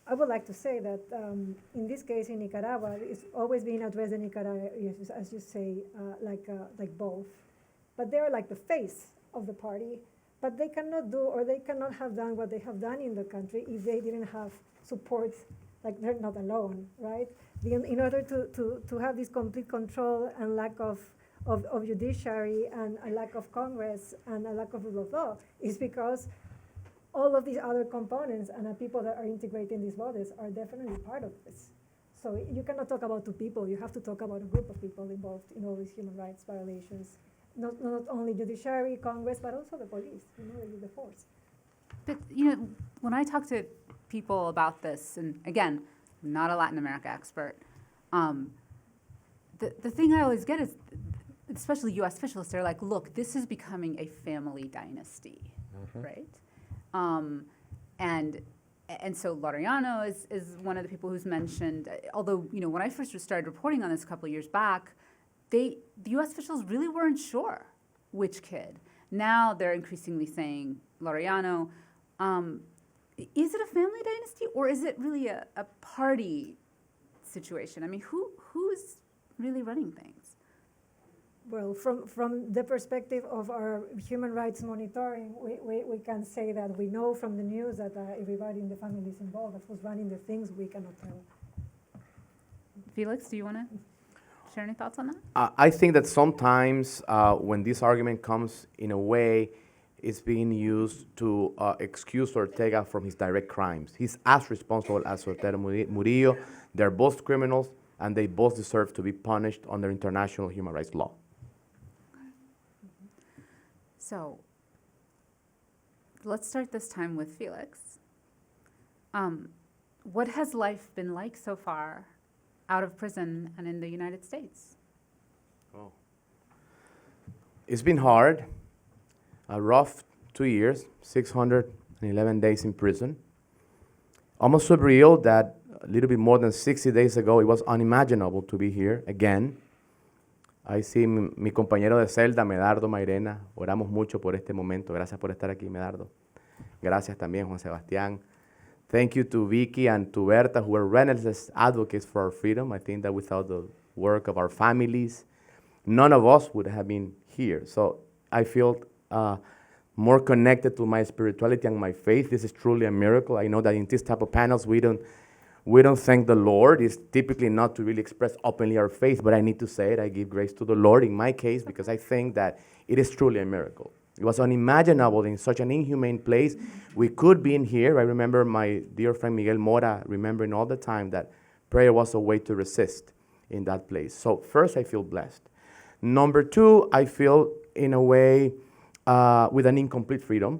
E: I would like to say that in this case in Nicaragua, it's always been addressed in Nicaragua, as you say, like both. But they're like the face of the party. But they cannot do, or they cannot have done what they have done in the country if they didn't have support, like they're not alone, right? In order to have this complete control and lack of judiciary and a lack of Congress and a lack of rule of law is because all of these other components and the people that are integrating these bodies are definitely part of this. So you cannot talk about two people, you have to talk about a group of people involved in all these human rights violations. Not only judiciary, Congress, but also the police, the force.
D: But, when I talk to people about this, and again, I'm not a Latin America expert, the thing I always get is, especially U.S. officials, they're like, look, this is becoming a family dynasty, right? And so Laureano is one of the people who's mentioned, although, when I first started reporting on this a couple of years back, the U.S. officials really weren't sure which kid. Now they're increasingly saying Laureano. Is it a family dynasty or is it really a party situation? I mean, who's really running things?
E: Well, from the perspective of our human rights monitoring, we can say that we know from the news that everybody in the family is involved. But who's running the things, we cannot tell.
D: Felix, do you want to share any thoughts on that?
F: I think that sometimes when this argument comes in a way, it's being used to excuse Ortega from his direct crimes. He's as responsible as Ortega Murillo. They're both criminals, and they both deserve to be punished under international human rights law.
D: So let's start this time with Felix. What has life been like so far out of prison and in the United States?
F: Oh. It's been hard, a rough 2 years, 611 days in prison. Almost so real that a little bit more than 60 days ago, it was unimaginable to be here again. I see mi compañero de celda, Medardo Mairena. Oramos mucho por este momento. Gracias por estar aquí, Medardo. Gracias también, Juan Sebastián. Thank you to Vicky and to Berta, who are relentless advocates for our freedom. I think that without the work of our families, none of us would have been here. So I feel more connected to my spirituality and my faith. This is truly a miracle. I know that in this type of panels, we don't thank the Lord. It's typically not to really express openly our faith, but I need to say it. I give grace to the Lord in my case because I think that it is truly a miracle. It was unimaginable in such an inhumane place. We could be in here. I remember my dear friend Miguel Mora remembering all the time that prayer was a way to resist in that place. So first, I feel blessed. Number two, I feel in a way with an incomplete freedom,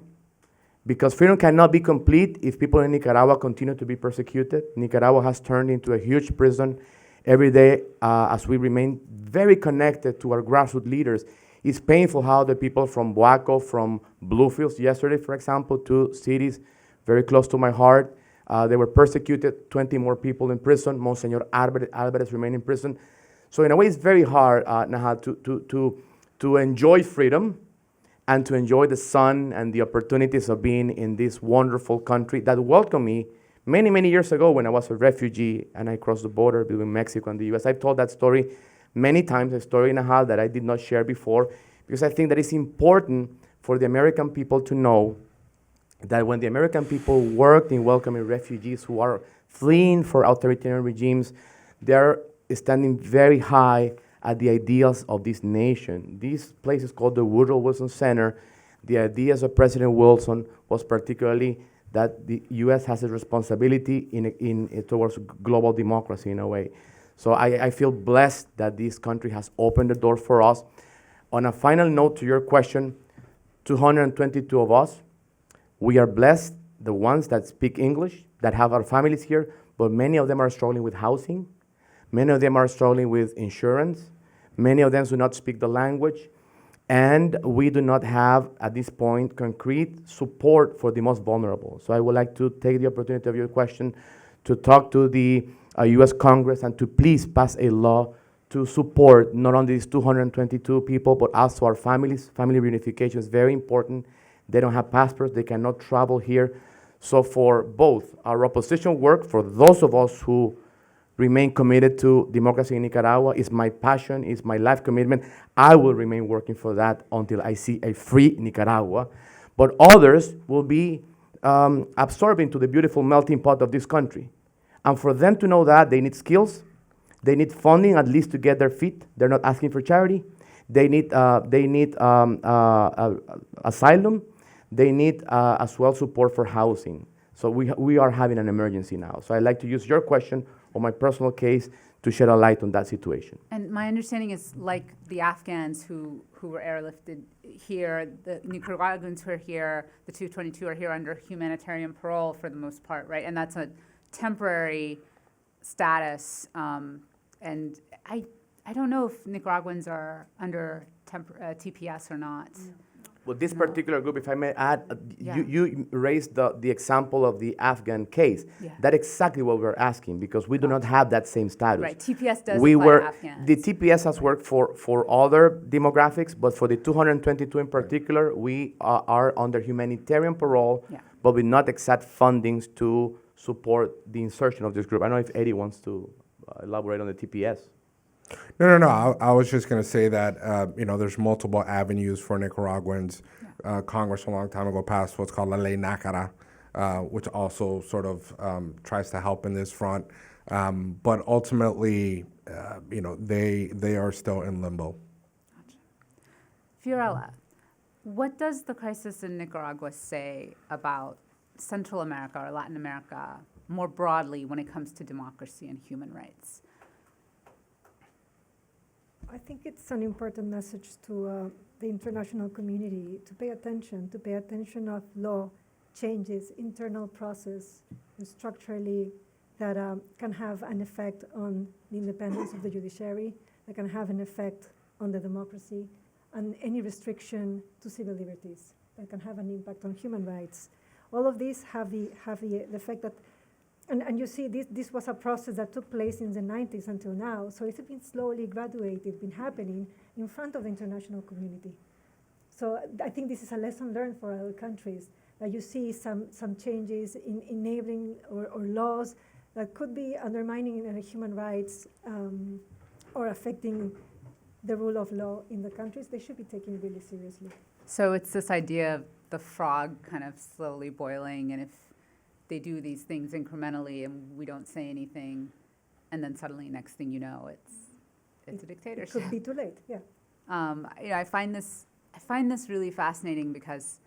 F: because freedom cannot be complete if people in Nicaragua continue to be persecuted. Nicaragua has turned into a huge prison every day as we remain very connected to our grassroots leaders. It's painful how the people from Boaco, from Bluefields, yesterday, for example, 2 cities very close to my heart, they were persecuted, 20 more people in prison. Monsignor Alvarez remained in prison. So in a way, it's very hard, Naha, to enjoy freedom and to enjoy the sun and the opportunities of being in this wonderful country that welcomed me Many, many years ago when I was a refugee and I crossed the border between Mexico and the US, I've told that story many times, a story and a half that I did not share before, because I think that it's important for the American people to know that when the American people worked in welcoming refugees who are fleeing for authoritarian regimes, they're standing very high at the ideals of this nation. This place is called the Woodrow Wilson Center. The ideas of President Wilson was particularly that the U.S. has a responsibility towards global democracy in a way. So I feel blessed that this country has opened the door for us. On a final note to your question, 222 of us, we are blessed, the ones that speak English, that have our families here, but many of them are struggling with housing. Many of them are struggling with insurance. Many of them do not speak the language. And we do not have, at this point, concrete support for the most vulnerable. So I would like to take the opportunity of your question to talk to the US Congress and to please pass a law to support not only these 222 people, but also our families. Family reunification is very important. They don't have passports, they cannot travel here. So for both our opposition work, for those of us who remain committed to democracy in Nicaragua, is my passion, is my life commitment. I will remain working for that until I see a free Nicaragua. But others will be absorbed into the beautiful melting pot of this country. And for them to know that, they need skills, they need funding at least to get their feet. They're not asking for charity. They need asylum. They need as well support for housing. So we are having an emergency now. So I'd like to use your question or my personal case to shed a light on that situation.
D: And my understanding is, like the Afghans who were airlifted here, the Nicaraguans who are here, the 222 are here under humanitarian parole for the most part, right? And that's a temporary status. And I don't know if Nicaraguans are under TPS or not.
F: Well, this particular group, if I may add,
D: Yeah.
F: you raised the example of the Afghan case.
D: Yeah.
F: That's exactly what we're asking, because we do not have that same status.
D: Right, TPS does
F: We
D: apply
F: were,
D: to Afghans.
F: the TPS has worked for other demographics, but for the 222 in particular, we are under humanitarian parole,
D: Yeah.
F: but with not exact fundings to support the insertion of this group. I don't know if Eddie wants to elaborate on the TPS.
G: No. I was just going to say that, there's multiple avenues for Nicaraguans. Congress a long time ago passed what's called La Ley Nácara, which also sort of tries to help in this front. But ultimately, they are still in limbo.
D: Fiorella, what does the crisis in Nicaragua say about Central America or Latin America more broadly when it comes to democracy and human rights?
E: I think it's an important message to the international community to pay attention of law changes, internal process, and structurally that can have an effect on the independence of the judiciary, that can have an effect on the democracy, and any restriction to civil liberties that can have an impact on human rights. All of these have the effect that, and you see, this was a process that took place in the 90s until now, so it's been slowly graduated, been happening in front of the international community. So I think this is a lesson learned for other countries, that you see some changes in enabling or laws that could be undermining human rights or affecting the rule of law in the countries. They should be taken really seriously.
D: So it's this idea of the frog kind of slowly boiling, and if they do these things incrementally and we don't say anything, and then suddenly next thing you know, it's a dictatorship.
E: It could be too late, yeah.
D: I find this really fascinating because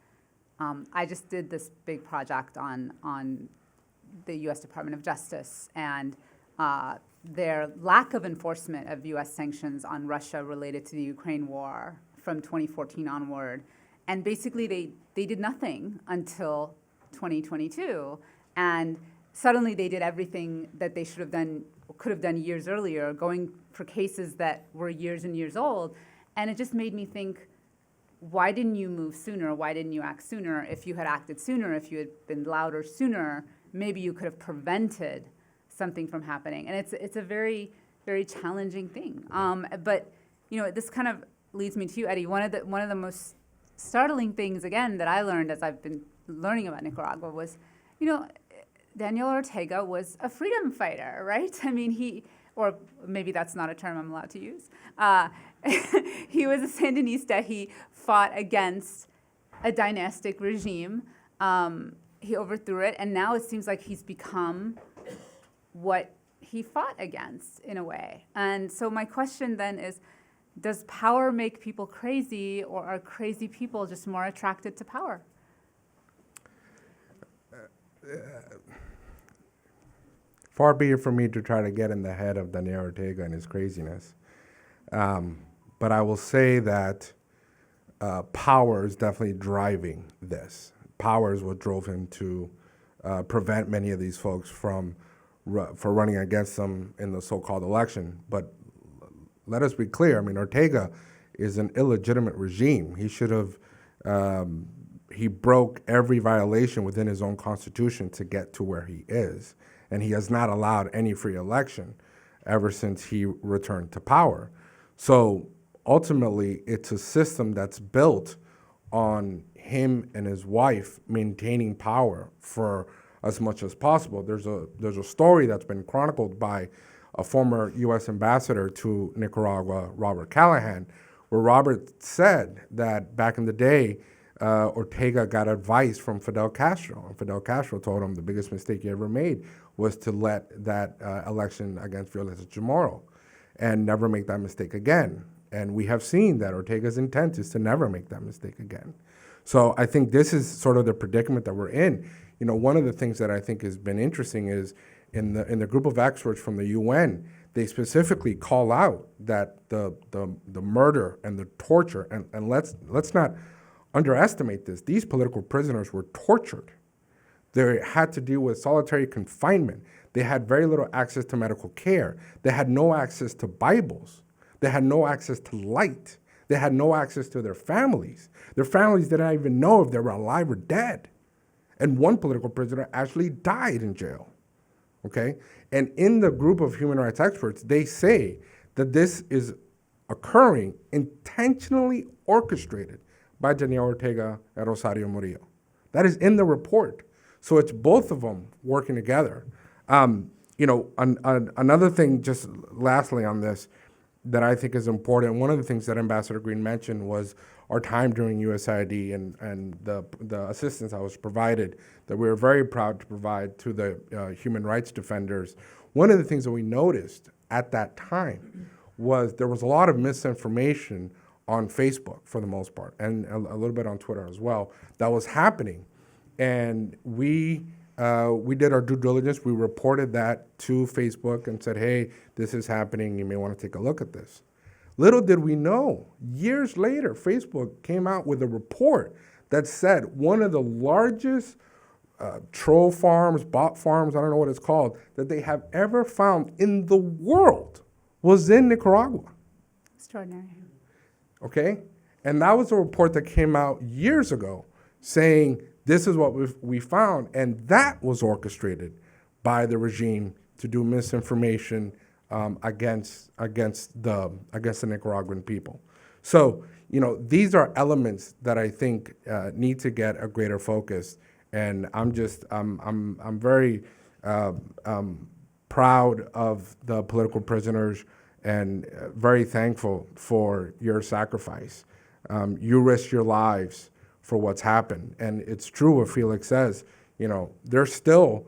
D: I just did this big project on the U.S. Department of Justice and their lack of enforcement of U.S. sanctions on Russia related to the Ukraine war from 2014 onward. And basically they did nothing until 2022. And suddenly they did everything that they should have done, could have done years earlier, going for cases that were years and years old. And it just made me think, why didn't you move sooner? Why didn't you act sooner? If you had acted sooner, if you had been louder sooner, maybe you could have prevented something from happening. And it's a very, very challenging thing. But this kind of leads me to you, Eddie. One of the most startling things, again, that I learned as I've been learning about Nicaragua was, Daniel Ortega was a freedom fighter, right? I mean, or maybe that's not a term I'm allowed to use. He was a Sandinista. He fought against a dynastic regime. He overthrew it, and now it seems like he's become what he fought against in a way. And so my question then is, does power make people crazy, or are crazy people just more attracted to power?
G: Far be it from me to try to get in the head of Daniel Ortega and his craziness. But I will say that power is definitely driving this. Power is what drove him to prevent many of these folks from running against them in the so-called election. But let us be clear. I mean, Ortega is an illegitimate regime. He should have, he broke every violation within his own constitution to get to where he is. And he has not allowed any free election ever since he returned to power. So ultimately, it's a system that's built on him and his wife maintaining power for as much as possible. There's a story that's been chronicled by a former U.S. ambassador to Nicaragua, Robert Callahan, where Robert said that back in the day, Ortega got advice from Fidel Castro, and Fidel Castro told him the biggest mistake he ever made was to let that election against Violeta Chamorro and never make that mistake again. And we have seen that Ortega's intent is to never make that mistake again. So I think this is sort of the predicament that we're in. You know, one of the things that I think has been interesting is in the group of experts from the UN, they specifically call out that the murder and the torture, and let's not underestimate this. These political prisoners were tortured. They had to deal with solitary confinement. They had very little access to medical care. They had no access to Bibles. They had no access to light. They had no access to their families. Their families did not even know if they were alive or dead. And one political prisoner actually died in jail, okay? And in the group of human rights experts, they say that this is occurring intentionally orchestrated by Daniel Ortega and Rosario Murillo. That is in the report. So it's both of them working together. You know, another thing, just lastly on this, that I think is important, one of the things that Ambassador Green mentioned was our time during USAID and the assistance that was provided, that we were very proud to provide to the human rights defenders. One of the things that we noticed at that time was there was a lot of misinformation on Facebook for the most part, and a little bit on Twitter as well, that was happening. And we did our due diligence. We reported that to Facebook and said, hey, this is happening. You may want to take a look at this. Little did we know, years later, Facebook came out with a report that said one of the largest troll farms, bot farms, I don't know what it's called, that they have ever found in the world was in Nicaragua.
D: Extraordinary.
G: Okay? And that was a report that came out years ago saying this is what we found, and that was orchestrated by the regime to do misinformation against the Nicaraguan people. So, you know, these are elements that I think need to get a greater focus, and I'm very proud of the political prisoners and very thankful for your sacrifice. You risked your lives for what's happened. And it's true what Felix says, you know, there's still,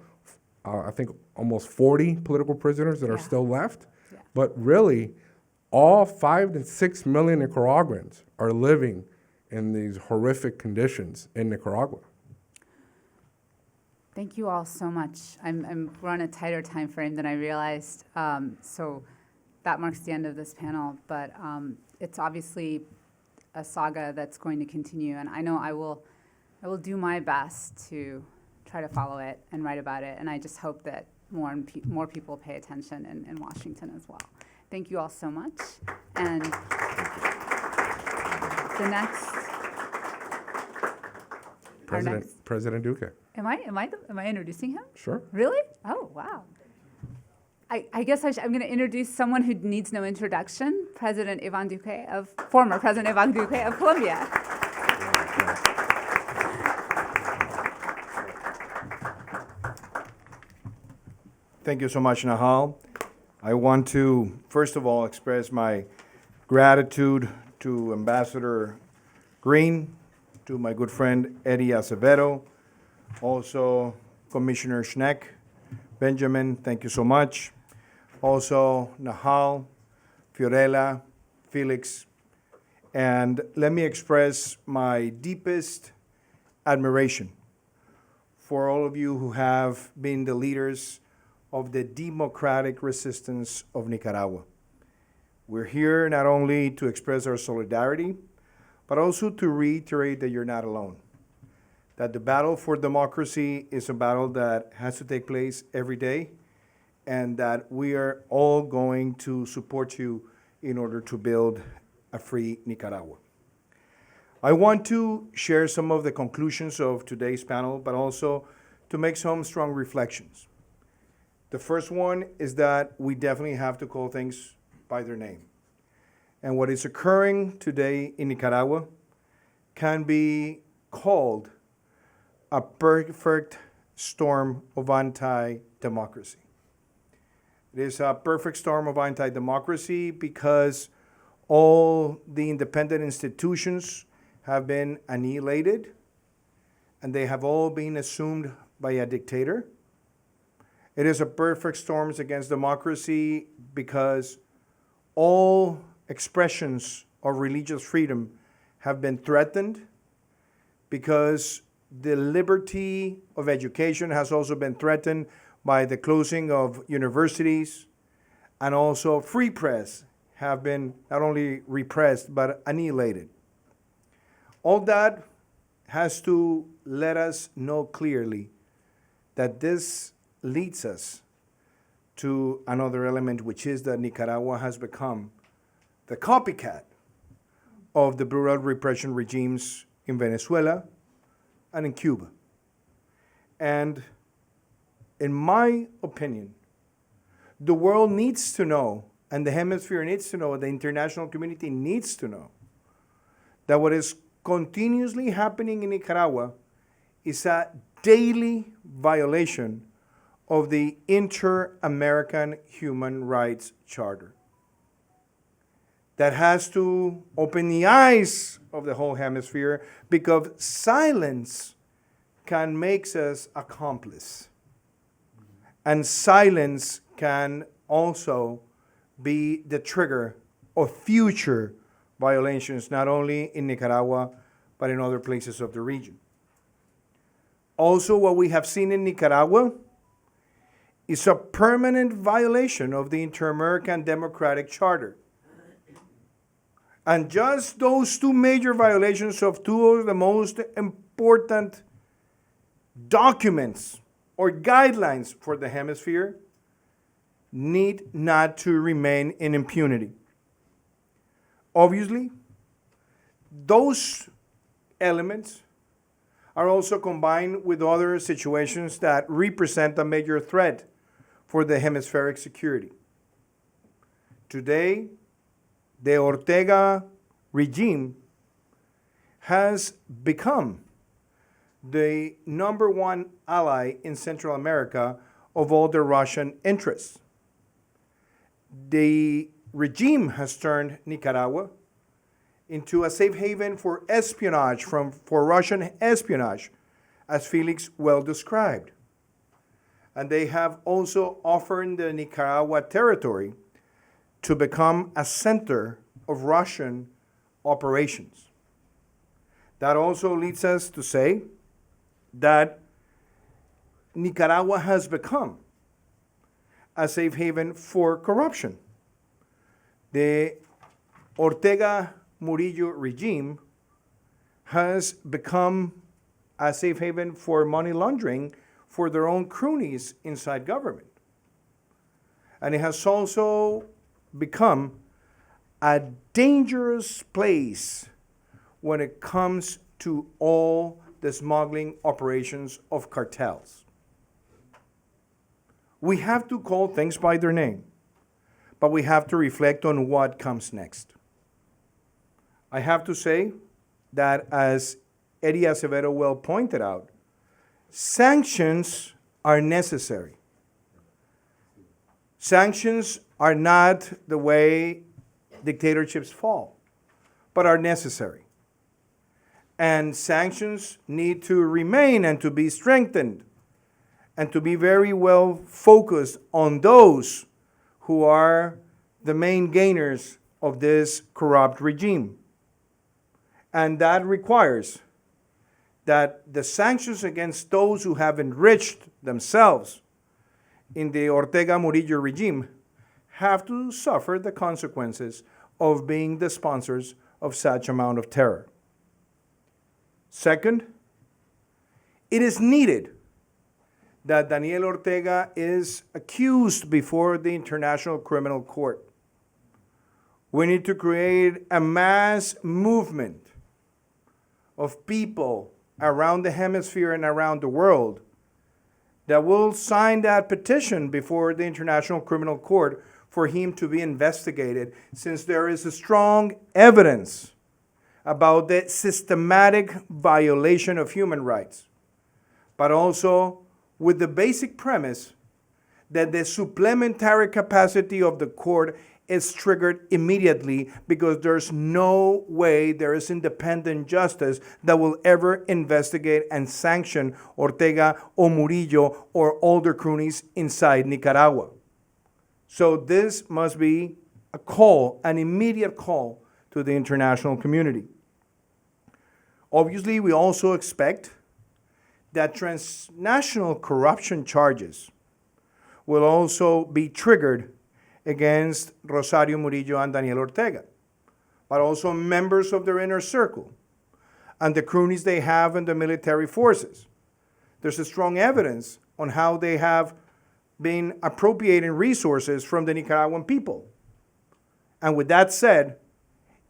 G: I think, almost 40 political prisoners that are still left. Yeah. But really, all 5 to 6 million Nicaraguans are living in these horrific conditions in Nicaragua.
D: Thank you all so much. We're on a tighter time frame than I realized, so that marks the end of this panel, but it's obviously a saga that's going to continue, and I know I will do my best to try to follow it and write about it, and I just hope that more people pay attention in Washington as well. Thank you all so much, and the next,
G: President Duque.
D: Am I introducing him?
G: Sure.
D: Really? Oh, wow. I guess I'm going to introduce someone who needs no introduction, former President Iván Duque of Colombia.
H: Thank you so much, Nahal. I want to, first of all, express my gratitude to Ambassador Green, to my good friend Eddie Acevedo, also Commissioner Schneck. Benjamin, thank you so much. Also, Nahal, Fiorella, Felix, and let me express my deepest admiration for all of you who have been the leaders of the democratic resistance of Nicaragua. We're here not only to express our solidarity, but also to reiterate that you're not alone, that the battle for democracy is a battle that has to take place every day, and that we are all going to support you in order to build a free Nicaragua. I want to share some of the conclusions of today's panel, but also to make some strong reflections. The first one is that we definitely have to call things by their name. And what is occurring today in Nicaragua can be called a perfect storm of anti-democracy. It is a perfect storm of anti-democracy because all the independent institutions have been annihilated, and they have all been assumed by a dictator. It is a perfect storm against democracy because all expressions of religious freedom have been threatened, because the liberty of education has also been threatened by the closing of universities, and also free press have been not only repressed but annihilated. All that has to let us know clearly that this leads us to another element, which is that Nicaragua has become the copycat of the brutal repression regimes in Venezuela and in Cuba. And in my opinion, the world needs to know, and the hemisphere needs to know, the international community needs to know, that what is continuously happening in Nicaragua is a daily violation of the Inter-American Human Rights Charter. That has to open the eyes of the whole hemisphere, because silence can make us accomplice. And silence can also be the trigger of future violations, not only in Nicaragua, but in other places of the region. Also, what we have seen in Nicaragua is a permanent violation of the Inter-American Democratic Charter. And just those two major violations of two of the most important documents or guidelines for the hemisphere need not to remain in impunity. Obviously, those elements are also combined with other situations that represent a major threat for the hemispheric security. Today, the Ortega regime has become the #1 ally in Central America of all the Russian interests. The regime has turned Nicaragua into a safe haven for espionage, for Russian espionage, as Felix well described. And they have also offered the Nicaragua territory to become a center of Russian operations. That also leads us to say that Nicaragua has become a safe haven for corruption. The Ortega Murillo regime has become a safe haven for money laundering for their own cronies inside government. And it has also become a dangerous place when it comes to all the smuggling operations of cartels. We have to call things by their name, but we have to reflect on what comes next. I have to say that, as Eddie Acevedo well pointed out, sanctions are necessary. Sanctions are not the way dictatorships fall, but are necessary. And sanctions need to remain and to be strengthened and to be very well focused on those who are the main gainers of this corrupt regime. And that requires that the sanctions against those who have enriched themselves in the Ortega Murillo regime have to suffer the consequences of being the sponsors of such amount of terror. Second, it is needed that Daniel Ortega is accused before the International Criminal Court. We need to create a mass movement of people around the hemisphere and around the world that will sign that petition before the International Criminal Court for him to be investigated, since there is a strong evidence about the systematic violation of human rights, but also with the basic premise that the supplementary capacity of the court is triggered immediately, because there's no way there is independent justice that will ever investigate and sanction Ortega or Murillo or all their cronies inside Nicaragua. So this must be a call, an immediate call to the international community. Obviously, we also expect that transnational corruption charges will also be triggered against Rosario Murillo and Daniel Ortega, but also members of their inner circle and the cronies they have in the military forces. There's a strong evidence on how they have been appropriating resources from the Nicaraguan people. And with that said,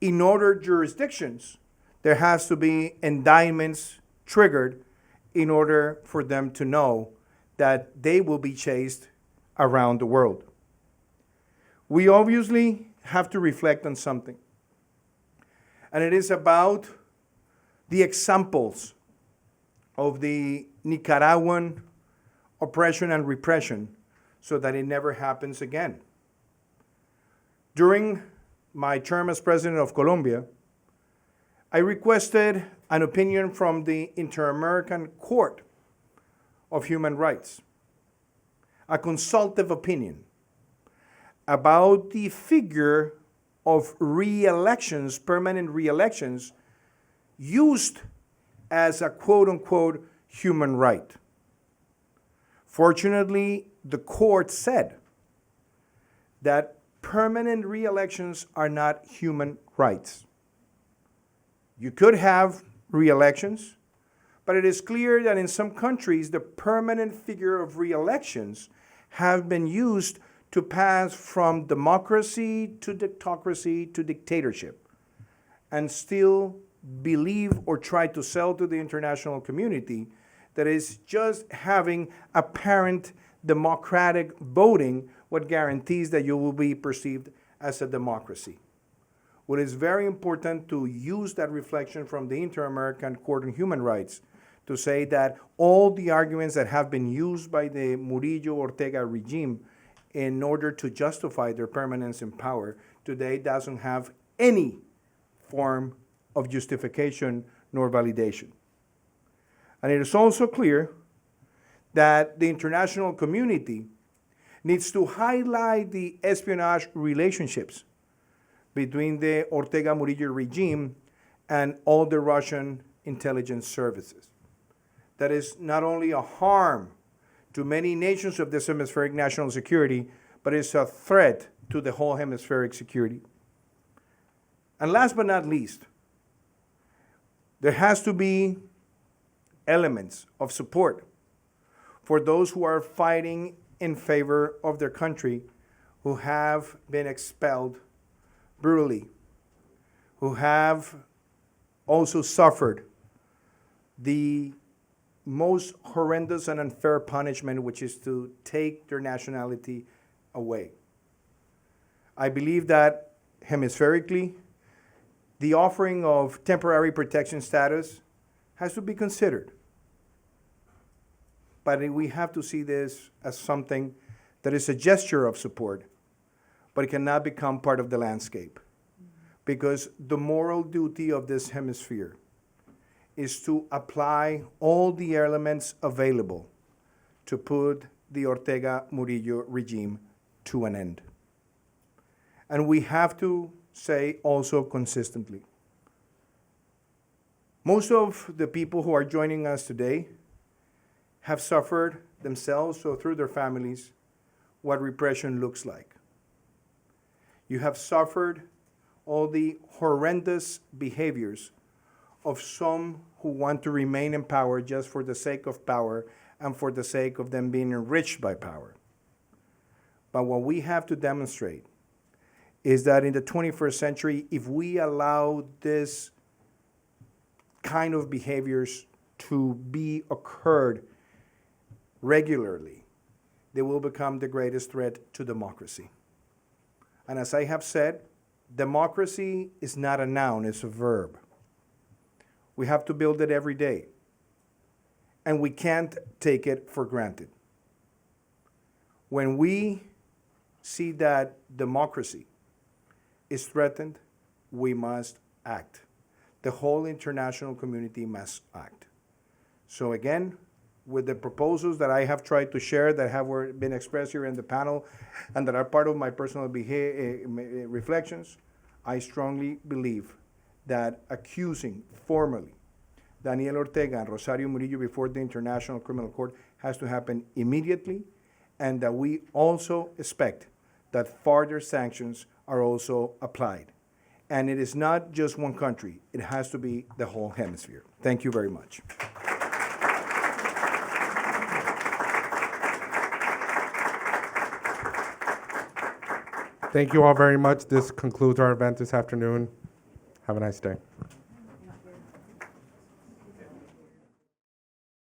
H: in other jurisdictions, there has to be indictments triggered in order for them to know that they will be chased around the world. We obviously have to reflect on something, and it is about the examples of the Nicaraguan oppression and repression so that it never happens again. During my term as president of Colombia, I requested an opinion from the Inter-American Court of Human Rights, a consultative opinion about the figure of re-elections, permanent re-elections, used as a quote-unquote human right. Fortunately, the court said that permanent re-elections are not human rights. You could have re-elections, but it is clear that in some countries, the permanent figure of re-elections have been used to pass from democracy to dictocracy to dictatorship, and still believe or try to sell to the international community that is just having apparent democratic voting what guarantees that you will be perceived as a democracy. What is very important to use that reflection from the Inter-American Court on Human Rights to say that all the arguments that have been used by the Murillo-Ortega regime in order to justify their permanence in power today doesn't have any form of justification nor validation. And it is also clear that the international community needs to highlight the espionage relationships between the Ortega Murillo regime and all the Russian intelligence services. That is not only a harm to many nations of this hemispheric national security, but it's a threat to the whole hemispheric security. And last but not least, there has to be elements of support for those who are fighting in favor of their country, who have been expelled brutally, who have also suffered the most horrendous and unfair punishment, which is to take their nationality away. I believe that hemispherically, the offering of temporary protection status has to be considered. But we have to see this as something that is a gesture of support, but it cannot become part of the landscape. Because the moral duty of this hemisphere is to apply all the elements available to put the Ortega Murillo regime to an end. And we have to say also consistently, most of the people who are joining us today have suffered themselves or through their families what repression looks like. You have suffered all the horrendous behaviors of some who want to remain in power just for the sake of power and for the sake of them being enriched by power. But what we have to demonstrate is that in the 21st century, if we allow this kind of behaviors to be occurred regularly, they will become the greatest threat to democracy. And as I have said, democracy is not a noun, it's a verb. We have to build it every day. And we can't take it for granted. When we see that democracy is threatened, we must act. The whole international community must act. So again, with the proposals that I have tried to share that have been expressed here in the panel and that are part of my personal reflections, I strongly believe that accusing formally Daniel Ortega and Rosario Murillo before the International Criminal Court has to happen immediately, and that we also expect that further sanctions are also applied. And it is not just one country, it has to be the whole hemisphere. Thank you very much.
G: Thank you all very much. This concludes our event this afternoon. Have a nice day.